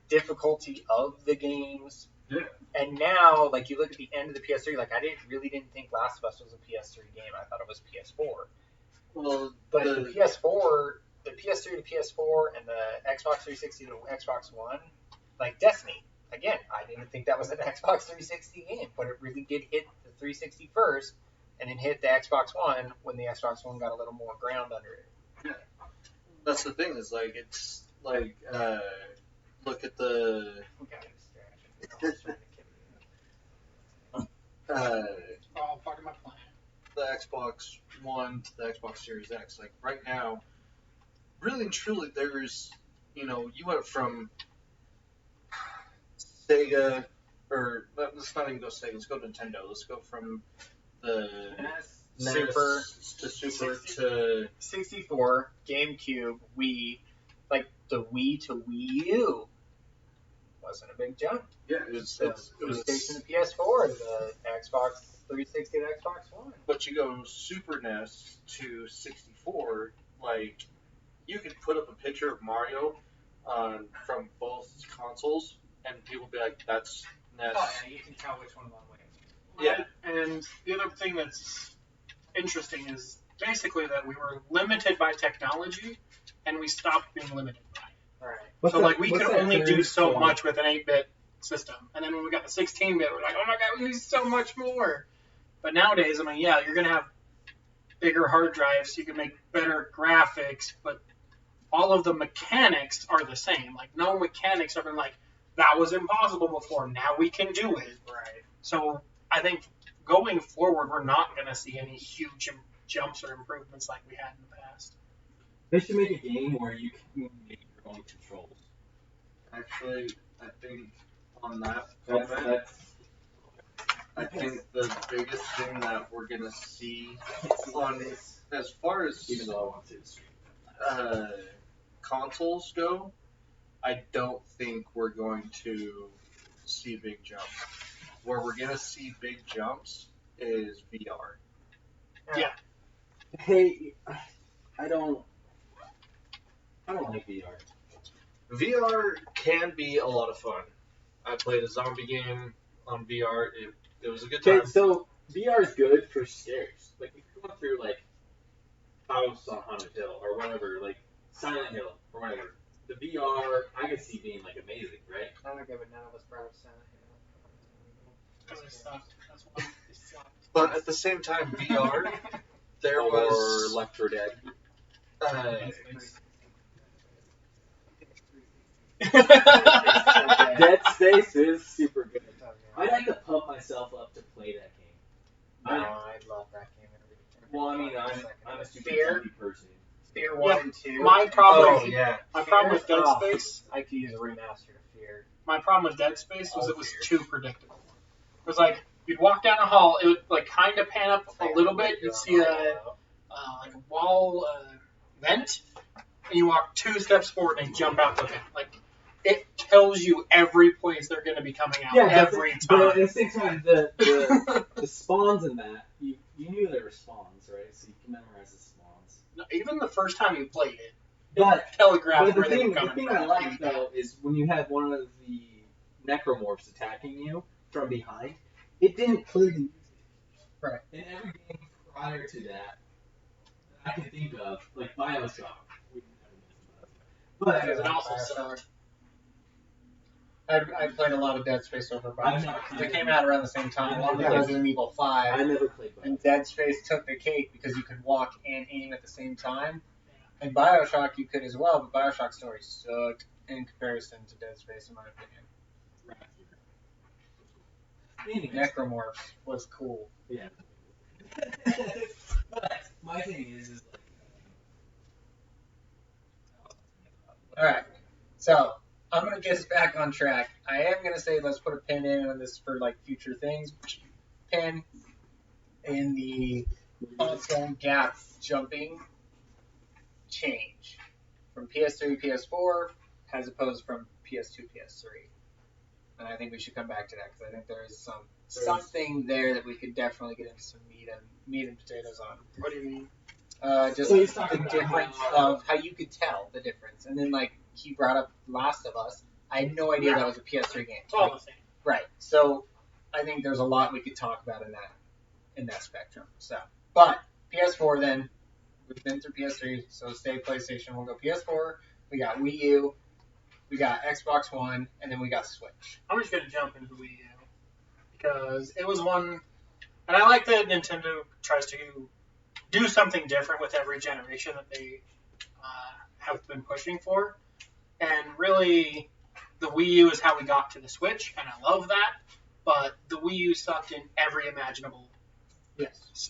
[SPEAKER 4] difficulty of the games,
[SPEAKER 5] Yeah.
[SPEAKER 4] And now, like, you look at the end of the PS3, like, I didn't think Last of Us was a PS3 game. I thought it was PS4.
[SPEAKER 1] Well,
[SPEAKER 4] But the PS4, the PS3 to PS4, and the Xbox 360 to Xbox One, like Destiny. Again, I didn't think that was an Xbox 360 game, but it really did hit the 360 first, and then hit the Xbox One when the Xbox One got a little more ground under it.
[SPEAKER 1] that's the thing is like it's like look at the
[SPEAKER 4] Okay, distraction. I was trying to kill you.
[SPEAKER 2] Oh, part of my plan.
[SPEAKER 1] the Xbox One to the Xbox Series X. Like right now, really and truly, there's you went from Sega, or let's not even go Sega. Let's go Nintendo. Let's go from the
[SPEAKER 4] Super
[SPEAKER 1] to Super
[SPEAKER 4] 60.
[SPEAKER 1] to
[SPEAKER 4] 64, GameCube, Wii, like the Wii to Wii U wasn't a big jump.
[SPEAKER 1] yeah, it was
[SPEAKER 4] The PlayStation to PS4, the Xbox 360 to Xbox One.
[SPEAKER 1] But you go Super NES to 64, like you could put up a picture of Mario from both consoles, and people would be like, "That's NES."
[SPEAKER 4] Oh yeah, you can tell which one won which.
[SPEAKER 1] Yeah.
[SPEAKER 2] And the other thing that's interesting is basically that we were limited by technology, and we stopped being limited by it.
[SPEAKER 4] Right.
[SPEAKER 2] So like we could only do so much with an 8-bit system, and then when we got the 16-bit, we're like, oh my god, we need so much more. But nowadays, I mean, yeah, you're gonna have bigger hard drives, so you can make better graphics, but all of the mechanics are the same. Like no mechanics have been like that was impossible before. Now we can do it.
[SPEAKER 4] Right.
[SPEAKER 2] So I think going forward, we're not gonna see any huge jumps or improvements like we had in the past.
[SPEAKER 6] They should make a game where you can make your own controls.
[SPEAKER 1] Actually, I think on that
[SPEAKER 6] That's,
[SPEAKER 1] comment,
[SPEAKER 6] that's
[SPEAKER 1] I think the biggest thing that we're gonna see on as far as
[SPEAKER 6] even though I want to.
[SPEAKER 1] consoles go, I don't think we're going to see big jumps. Where we're gonna see big jumps is VR.
[SPEAKER 2] Yeah.
[SPEAKER 6] Hey, I don't like VR.
[SPEAKER 1] VR can be a lot of fun. I played a zombie game on VR. It was a good time.
[SPEAKER 6] Okay, so VR is good for scares. Like if you're going through like House on Haunted Hill or whatever, like Silent Hill or whatever, the VR I could see being like amazing, right?
[SPEAKER 4] I don't give a none of us brought up Silent Hill.
[SPEAKER 2] Because it sucked. That's why it sucked.
[SPEAKER 1] But at the same time, VR, there
[SPEAKER 6] or
[SPEAKER 1] was
[SPEAKER 6] Left 4 Dead. Dead Space is super good. I'd have to pump myself up to play that game.
[SPEAKER 4] No, I love that game.
[SPEAKER 6] Well, I mean, I'm a super
[SPEAKER 4] Fear?
[SPEAKER 6] zombie person.
[SPEAKER 4] Fear
[SPEAKER 2] Yeah,
[SPEAKER 4] 1 and 2.
[SPEAKER 2] My problem,
[SPEAKER 1] yeah.
[SPEAKER 2] my problem with Dead
[SPEAKER 4] Oh.
[SPEAKER 2] Space,
[SPEAKER 4] I could use a remaster of Fear.
[SPEAKER 2] my problem with Dead Space was
[SPEAKER 4] Oh,
[SPEAKER 2] it was
[SPEAKER 4] Fear.
[SPEAKER 2] too predictable. It was like you'd walk down a hall, it would like kind of pan up a little bit, you'd see a like a wall vent, and you walk 2 steps forward and jump out the vent. Like it tells you every place they're going to be coming out every
[SPEAKER 6] But at
[SPEAKER 2] time.
[SPEAKER 6] the same time, the spawns in that, you knew there were spawns, right? So you can memorize the spawns.
[SPEAKER 2] Even the first time you played it,
[SPEAKER 6] But
[SPEAKER 2] telegraphed
[SPEAKER 6] the
[SPEAKER 2] where they were
[SPEAKER 6] thing
[SPEAKER 2] coming
[SPEAKER 6] I
[SPEAKER 2] from.
[SPEAKER 6] like though is when you had one of the necromorphs attacking you from behind, it didn't clearly.
[SPEAKER 4] Right.
[SPEAKER 6] In every game prior to that I can think of, like Bioshock. We didn't have this, but
[SPEAKER 2] It also sucked.
[SPEAKER 4] I played a lot of Dead Space over
[SPEAKER 6] I've
[SPEAKER 4] Bioshock.
[SPEAKER 6] never-
[SPEAKER 4] They came out around the same time, along with
[SPEAKER 6] Yeah.
[SPEAKER 4] Resident Evil 5.
[SPEAKER 6] I never played Bioshock.
[SPEAKER 4] And Dead Space took the cake because you could walk and aim at the same time. And Bioshock you could as well, but Bioshock's story sucked in comparison to Dead Space, in my opinion.
[SPEAKER 6] Anyway,
[SPEAKER 4] Necromorphs was cool.
[SPEAKER 6] yeah. But my thing is like.
[SPEAKER 4] Alright, so I'm going to get us back on track. I am going to say let's put a pin in on this for like future things. Pin in the console gap jumping change from PS3 to PS4 as opposed from PS2 to PS3. And I think we should come back to that because I think there is something there that we could definitely get into some meat and potatoes on.
[SPEAKER 2] What do you mean?
[SPEAKER 4] Just
[SPEAKER 6] So he's
[SPEAKER 4] the
[SPEAKER 6] talking about
[SPEAKER 4] difference
[SPEAKER 6] how-
[SPEAKER 4] of how you could tell the difference. And then like he brought up Last of Us. I had no idea that was a PS3 game.
[SPEAKER 2] It's all the same.
[SPEAKER 4] Right. So I think there's a lot we could talk about in that spectrum. So, but PS4 then we've been through PS3, so stay PlayStation. We'll go PS4. We got Wii U. We got Xbox One, and then we got Switch.
[SPEAKER 2] I'm just gonna jump into Wii U because it was one, and I like that Nintendo tries to do something different with every generation that they have been pushing for. And really, the Wii U is how we got to the Switch, and I love that. But the Wii U sucked in every imaginable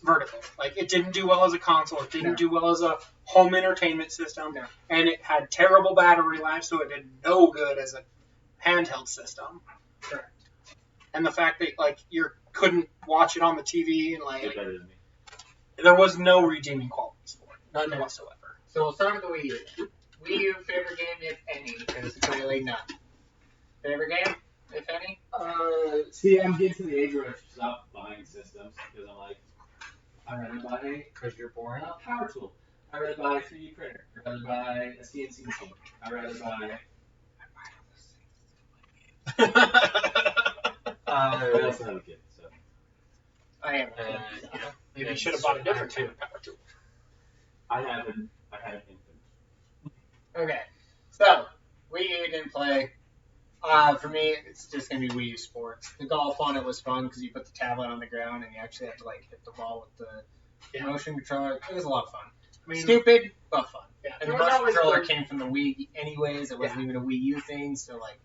[SPEAKER 2] vertical. Like, it didn't do well as a console. It didn't do well as a home entertainment system.
[SPEAKER 4] No.
[SPEAKER 2] And it had terrible battery life, so it did no good as a handheld system.
[SPEAKER 4] Correct.
[SPEAKER 2] And the fact that, like, you couldn't watch it on the TV, and, like,
[SPEAKER 6] Get better than me.
[SPEAKER 2] there was no redeeming qualities for it. None whatsoever.
[SPEAKER 4] So we'll start with the Wii U. Wii U favorite game, if any, because it's clearly none. Favorite game, if any?
[SPEAKER 6] See, I'm getting to the age where I stop buying systems because I'm like, I'd rather buy
[SPEAKER 1] Because you're boring.
[SPEAKER 6] a power tool. I'd rather buy a 3D printer. I'd rather buy a CNC machine. I'd rather buy. I also have a kid, so.
[SPEAKER 4] I am.
[SPEAKER 1] Yeah.
[SPEAKER 2] Maybe you should have bought a different kind of power tool.
[SPEAKER 6] I have an infant.
[SPEAKER 4] Okay, so Wii U didn't play. For me, it's just gonna be Wii U Sports. The golf on it was fun because you put the tablet on the ground and you actually have to like hit the ball with the motion controller. It was a lot of fun.
[SPEAKER 2] I mean,
[SPEAKER 4] Stupid, but fun.
[SPEAKER 2] Yeah,
[SPEAKER 4] And the
[SPEAKER 2] there was
[SPEAKER 4] motion
[SPEAKER 2] always
[SPEAKER 4] controller
[SPEAKER 2] the-
[SPEAKER 4] came from the Wii anyways. It wasn't even a Wii U thing, so like,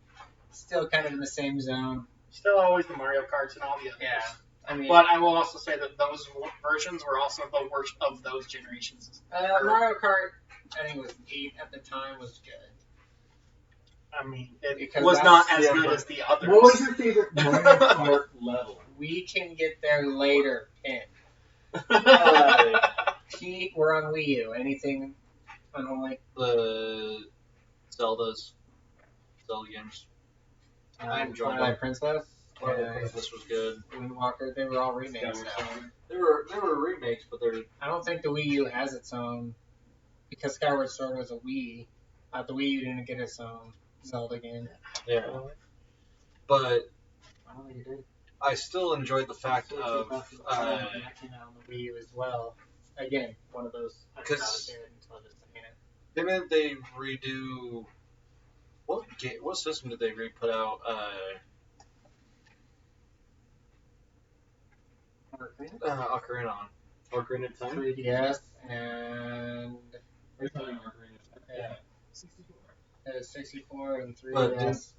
[SPEAKER 4] still kind of in the same zone.
[SPEAKER 2] Still always the Mario Karts and all the others.
[SPEAKER 4] Yeah, I mean,
[SPEAKER 2] But I will also say that those versions were also the worst of those generations.
[SPEAKER 4] Mario Kart, I think it was 8 at the time, was good.
[SPEAKER 2] I mean, it
[SPEAKER 4] Because
[SPEAKER 2] was
[SPEAKER 4] that's-
[SPEAKER 2] not as
[SPEAKER 4] yeah,
[SPEAKER 2] good
[SPEAKER 4] but-
[SPEAKER 2] as the others.
[SPEAKER 6] What was your favorite Mario Kart level?
[SPEAKER 4] We can get there later, Pin. Pete, we're on Wii U. Anything unholy?
[SPEAKER 1] The Zelda games. I enjoyed
[SPEAKER 4] Twilight
[SPEAKER 1] them.
[SPEAKER 4] Princess.
[SPEAKER 1] This was good.
[SPEAKER 4] Wind Walker. They were all remakes.
[SPEAKER 6] Skyward
[SPEAKER 4] So.
[SPEAKER 6] Sword.
[SPEAKER 1] They were remakes, but they're
[SPEAKER 4] I don't think the Wii U has its own, because Skyward Sword was a Wii. The Wii U didn't get its own Zelda game.
[SPEAKER 1] yeah. But
[SPEAKER 4] I don't think it did.
[SPEAKER 1] I still enjoyed the fact of
[SPEAKER 4] on the Wii U as well. Again, one of those. I thought it
[SPEAKER 1] 'Cause-
[SPEAKER 4] did until just a minute.
[SPEAKER 1] didn't they redo what system did they re-put out? Ocarina on.
[SPEAKER 6] Ocarina of Time?
[SPEAKER 4] 3DS and
[SPEAKER 6] We're talking Ocarina of Time.
[SPEAKER 4] yeah, 64 and
[SPEAKER 1] But
[SPEAKER 4] 3DS.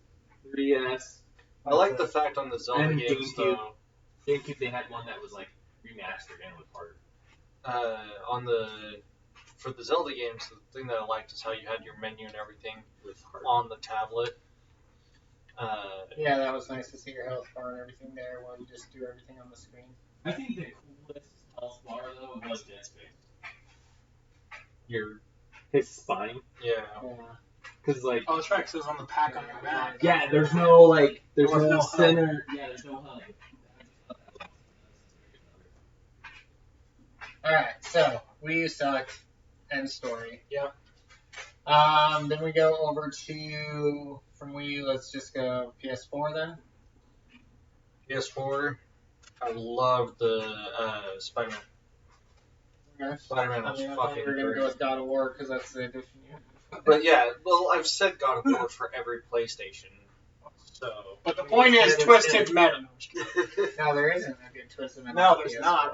[SPEAKER 6] 3DS.
[SPEAKER 1] I like the fact on the Zelda
[SPEAKER 6] And
[SPEAKER 1] games
[SPEAKER 6] GameCube.
[SPEAKER 1] though.
[SPEAKER 6] GameCube, they had one that was like remastered and it was harder.
[SPEAKER 1] For the Zelda games, the thing that I liked is how you had your menu and everything
[SPEAKER 6] It was harder.
[SPEAKER 1] on the tablet.
[SPEAKER 4] Yeah, that was nice to see your health bar and everything there while you just do everything on the screen.
[SPEAKER 6] I think the coolest health bar though was Dead Space. His spine,
[SPEAKER 1] Yeah.
[SPEAKER 4] Yeah.
[SPEAKER 6] because like
[SPEAKER 2] Oh, that's right, 'cause it was on the pack on your back.
[SPEAKER 6] yeah, there's no like there's
[SPEAKER 2] There was
[SPEAKER 6] no
[SPEAKER 2] no
[SPEAKER 6] center. Yeah, there's no hub.
[SPEAKER 4] Alright, so Wii U sucked. End story.
[SPEAKER 2] Yeah.
[SPEAKER 4] Then we go over to from Wii U. Let's just go PS4 then.
[SPEAKER 1] PS4. I love the Spider-Man.
[SPEAKER 4] Okay.
[SPEAKER 1] Spider-Man
[SPEAKER 4] I
[SPEAKER 1] was
[SPEAKER 4] mean, I thought
[SPEAKER 1] fucking
[SPEAKER 4] we were gonna
[SPEAKER 1] great.
[SPEAKER 4] go with God of War because that's the edition you.
[SPEAKER 1] But yeah, well, I've said God of War for every PlayStation. So.
[SPEAKER 2] But the point is, Twisted Metal.
[SPEAKER 4] No, there isn't a good twist in it.
[SPEAKER 2] No, there's not.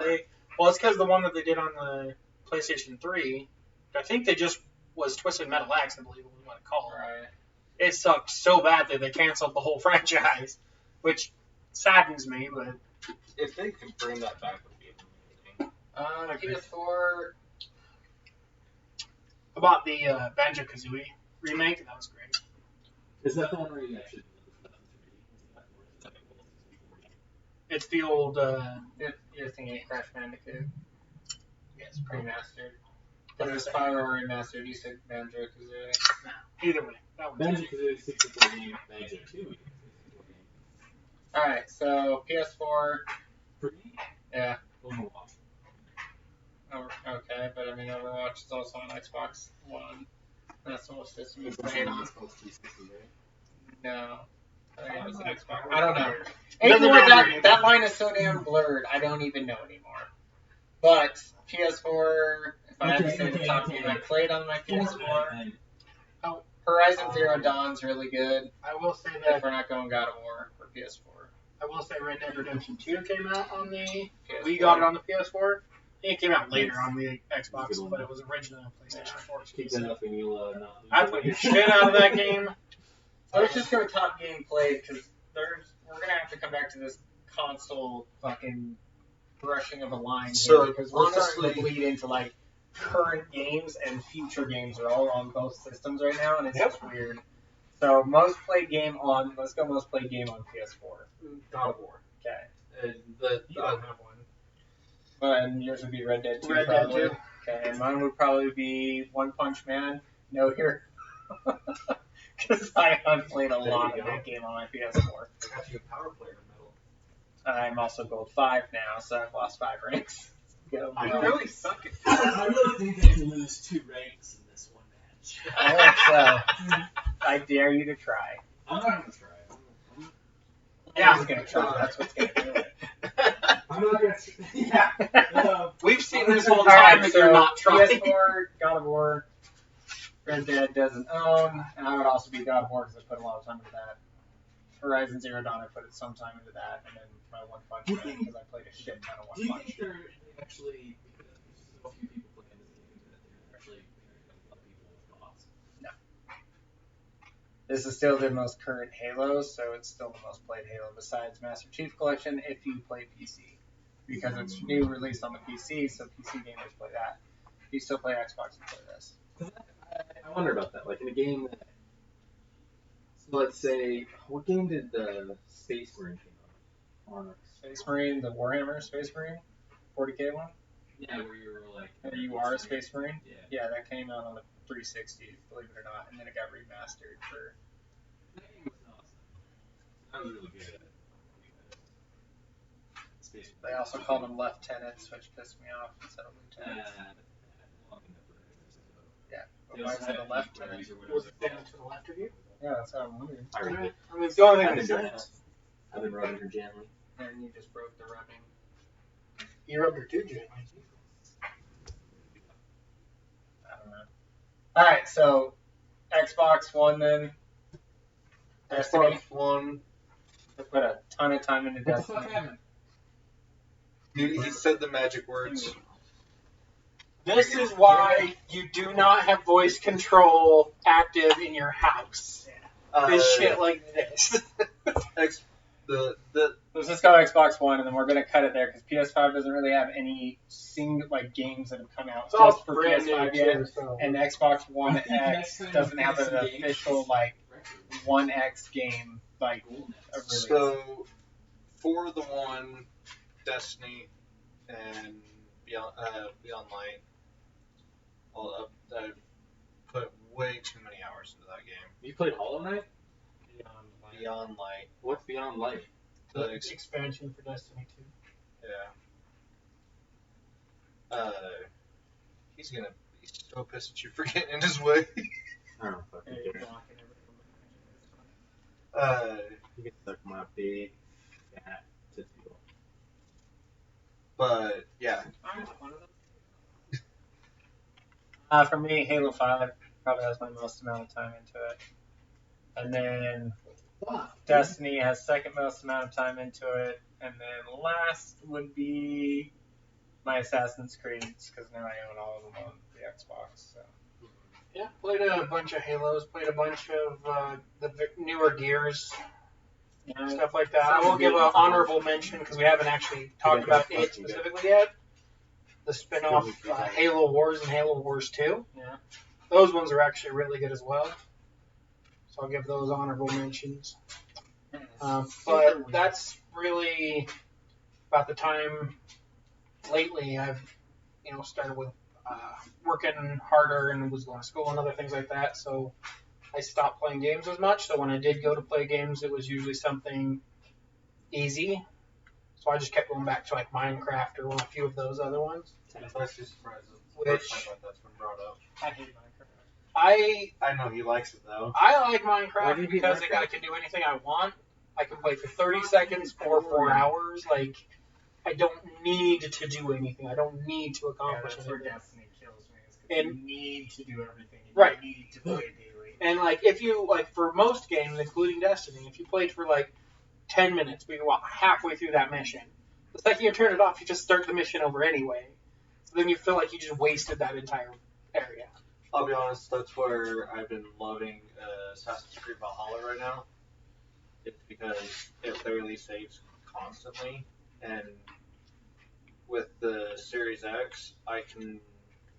[SPEAKER 2] Well, it's because the one that they did on the PlayStation 3, I think they just was Twisted Metal X, I believe was what it called.
[SPEAKER 4] Right.
[SPEAKER 2] It sucked so badly they canceled the whole franchise, which saddens me, but
[SPEAKER 1] If they could bring that back, would be amazing.
[SPEAKER 4] PS4.
[SPEAKER 2] I bought the Banjo-Kazooie remake, and that was great.
[SPEAKER 6] Is that the one where you actually?
[SPEAKER 2] It's the old,
[SPEAKER 4] You're thinking Crash Bandicoot
[SPEAKER 2] yes,
[SPEAKER 4] remastered. Because it's Spyro remastered. You said Banjo Kazooie.
[SPEAKER 2] either way. That one.
[SPEAKER 6] Banjo-Kazooie 64 game, Banjo 2.
[SPEAKER 4] All right, so PS4.
[SPEAKER 6] For me,
[SPEAKER 4] Yeah.
[SPEAKER 6] Overwatch.
[SPEAKER 4] Okay, but I mean Overwatch is also on Xbox One. That's the most system you
[SPEAKER 6] It's
[SPEAKER 4] played
[SPEAKER 6] on
[SPEAKER 4] on.
[SPEAKER 6] Xbox 360, right?
[SPEAKER 4] No. I don't know.
[SPEAKER 2] Doesn't
[SPEAKER 4] Anymore,
[SPEAKER 2] matter.
[SPEAKER 4] that line is so damn blurred. I don't even know anymore. But PS4, if I had to say the top game I played on my PS4, Horizon Zero Dawn's really good.
[SPEAKER 2] I will say
[SPEAKER 4] If
[SPEAKER 2] that
[SPEAKER 4] we're not going God of War for PS4.
[SPEAKER 2] I will say Red Dead Redemption 2 came out on the
[SPEAKER 4] PS4.
[SPEAKER 2] we got it on the PS4. It came out later on the Xbox, but it was originally on PlayStation 4.
[SPEAKER 6] Keep that up and you'll not.
[SPEAKER 2] I played the shit out of that game.
[SPEAKER 4] Let's just go top gameplay because we're gonna have to come back to this console fucking brushing of a line
[SPEAKER 1] So,
[SPEAKER 4] here because we're starting to
[SPEAKER 1] honestly-
[SPEAKER 4] bleed into like current games and future games are all on both systems right now, and it's just weird. So let's go most played game on PS4.
[SPEAKER 1] God of War.
[SPEAKER 4] Okay.
[SPEAKER 5] You don't have one.
[SPEAKER 4] And yours would be Red Dead 2
[SPEAKER 2] Red Dead
[SPEAKER 4] probably.
[SPEAKER 2] 2.
[SPEAKER 4] Okay, and mine would probably be One Punch Man. No Hero. Because I have played a lot of that game on my PS4.
[SPEAKER 5] I got you a power player medal.
[SPEAKER 4] I'm also gold 5 now, so I've lost 5 ranks. Go.
[SPEAKER 2] You really suck at
[SPEAKER 3] I really think I can lose 2 ranks in this one match.
[SPEAKER 4] I hope so. I dare you to try.
[SPEAKER 3] I'm not gonna try.
[SPEAKER 2] Yeah.
[SPEAKER 4] I'm just gonna try. That's what's gonna do it.
[SPEAKER 3] I'm not gonna. Yeah.
[SPEAKER 2] We've seen this whole
[SPEAKER 4] Alright,
[SPEAKER 2] time that you're not trying.
[SPEAKER 4] PS4, God of War, Red Dead doesn't own, and I would also be God of War because I put a lot of time into that. Horizon Zero Dawn, I put some time into that, and then my One Punch Man because I played a shit ton of
[SPEAKER 3] Do
[SPEAKER 4] One
[SPEAKER 3] you
[SPEAKER 4] Punch.
[SPEAKER 3] think they're actually, because there's so few people playing this game, that they're actually pairing up a lot of people with bots?
[SPEAKER 4] This is still the most current Halo, so it's still the most played Halo besides Master Chief Collection if you play PC. Because it's new released on the PC, so PC gamers play that. If you still play Xbox, you play this.
[SPEAKER 6] I wonder about that. Like in a game that. So let's say, what game did the Space Marine came out?
[SPEAKER 4] Space Marine, the Warhammer Space Marine, 40k one.
[SPEAKER 3] Yeah, where you were like.
[SPEAKER 4] You are a Space Marine.
[SPEAKER 3] Yeah.
[SPEAKER 4] Yeah, that came out on the 360, believe it or not, and then it got remastered for.
[SPEAKER 3] That game was awesome. I was really good at it. Space
[SPEAKER 4] They also called them lieutenants, which pissed me off instead of lieutenants.
[SPEAKER 3] long enough for it.
[SPEAKER 4] Yeah, but
[SPEAKER 3] They
[SPEAKER 4] why
[SPEAKER 3] also
[SPEAKER 4] is it a
[SPEAKER 3] had
[SPEAKER 4] lieutenant?
[SPEAKER 3] Eternities or whatever
[SPEAKER 2] Was
[SPEAKER 3] they're
[SPEAKER 2] it
[SPEAKER 3] called.
[SPEAKER 2] to the left of you?
[SPEAKER 4] Yeah, that's how I'm wondering.
[SPEAKER 6] I read it.
[SPEAKER 2] I mean, it's the only
[SPEAKER 6] I've
[SPEAKER 2] thing
[SPEAKER 6] been
[SPEAKER 2] that
[SPEAKER 6] doing it.
[SPEAKER 2] sense.
[SPEAKER 6] I've been rubbing her gently.
[SPEAKER 4] And you just broke the rubbing.
[SPEAKER 2] You rubbed her too gently.
[SPEAKER 4] I don't know. Alright, so Xbox One then. Destiny.
[SPEAKER 1] Xbox One.
[SPEAKER 4] I put a ton of time into
[SPEAKER 3] What the
[SPEAKER 4] Destiny.
[SPEAKER 3] fuck happened?
[SPEAKER 1] He said the magic words.
[SPEAKER 2] This is why you do not have voice control active in your house. This shit like this.
[SPEAKER 1] The
[SPEAKER 4] Let's just go Xbox One, and then we're gonna cut it there because PS5 doesn't really have any games that have come out
[SPEAKER 2] It's all
[SPEAKER 4] just for
[SPEAKER 2] brand new
[SPEAKER 4] PS5 yet.
[SPEAKER 2] too, so.
[SPEAKER 4] And Xbox One
[SPEAKER 3] I think next
[SPEAKER 4] X
[SPEAKER 3] time
[SPEAKER 4] doesn't
[SPEAKER 3] we
[SPEAKER 4] have
[SPEAKER 3] play
[SPEAKER 4] an
[SPEAKER 3] some games,
[SPEAKER 4] official One X game
[SPEAKER 3] Golden.
[SPEAKER 4] of release.
[SPEAKER 1] so for the one, Destiny and Beyond Light, I've put way too many hours into that game.
[SPEAKER 6] You played Hollow Knight?
[SPEAKER 1] Beyond Light,
[SPEAKER 6] What's Beyond Light?
[SPEAKER 1] the
[SPEAKER 2] Expansion for Destiny 2.
[SPEAKER 1] yeah. He's gonna be so pissed at you for getting in his way.
[SPEAKER 6] I don't fucking
[SPEAKER 4] And you're
[SPEAKER 6] care.
[SPEAKER 4] blocking everything.
[SPEAKER 6] You can suck my big fat testicle.
[SPEAKER 1] But yeah,
[SPEAKER 4] For me, Halo 5 probably has my most amount of time into it. And then Destiny has second most amount of time into it. And then last would be my Assassin's Creeds, because now I own all of them on the Xbox. So.
[SPEAKER 2] Yeah, played a bunch of Halos, played a bunch of the newer Gears, stuff like that. I will give an honorable mention because we haven't actually talked about it specifically yet. The spin-off Halo Wars and Halo Wars 2.
[SPEAKER 4] Yeah.
[SPEAKER 2] Those ones are actually really good as well. So I'll give those honorable mentions. But that's really about the time lately I've started with working harder and was going to school and other things like that. So I stopped playing games as much. So when I did go to play games, it was usually something easy. So I just kept going back to Minecraft or a few of those other ones.
[SPEAKER 1] I'm actually surprised
[SPEAKER 2] Which-
[SPEAKER 1] the first time that's been brought up.
[SPEAKER 4] I hate Minecraft.
[SPEAKER 2] I
[SPEAKER 1] know he likes it though.
[SPEAKER 2] like
[SPEAKER 4] Why
[SPEAKER 2] Minecraft
[SPEAKER 4] do you
[SPEAKER 2] because
[SPEAKER 4] hate
[SPEAKER 2] I can do anything I want. I can play for 30 seconds or 4 hours. Like, I don't need to do anything. I don't need to
[SPEAKER 4] Yeah,
[SPEAKER 2] accomplish
[SPEAKER 4] that's where
[SPEAKER 2] anything.
[SPEAKER 4] Destiny kills me. Is 'cause
[SPEAKER 2] And-
[SPEAKER 4] you need to do everything. And
[SPEAKER 2] Right.
[SPEAKER 4] You need to play daily.
[SPEAKER 2] And like, if you like for most games, including Destiny, if you played for like 10 minutes, but you're halfway through that mission, the second you turn it off, you just start the mission over anyway. So then you feel like you just wasted that entire area.
[SPEAKER 1] I'll be honest, that's where I've been loving Assassin's Creed Valhalla right now. It's because it literally saves constantly, and with the Series X, I can,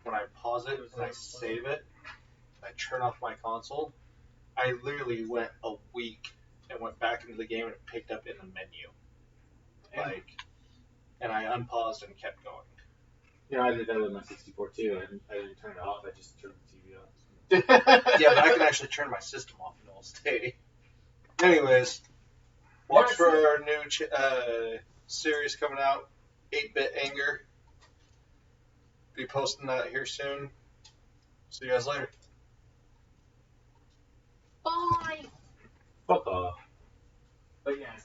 [SPEAKER 1] when I pause it and I save it, I turn off my console. I literally went a week and went back into the game and it picked up in the menu. Like, and I unpaused and kept going.
[SPEAKER 6] Yeah, I did that with my 64 too. I didn't turn it off. I just turned the TV off.
[SPEAKER 1] Yeah, but I can actually turn my system off and it'll stay. Anyways, watch for our new series coming out, 8-Bit Anger. Be posting that here soon. See you guys later.
[SPEAKER 2] Bye.
[SPEAKER 6] Fuck off.
[SPEAKER 4] But yes,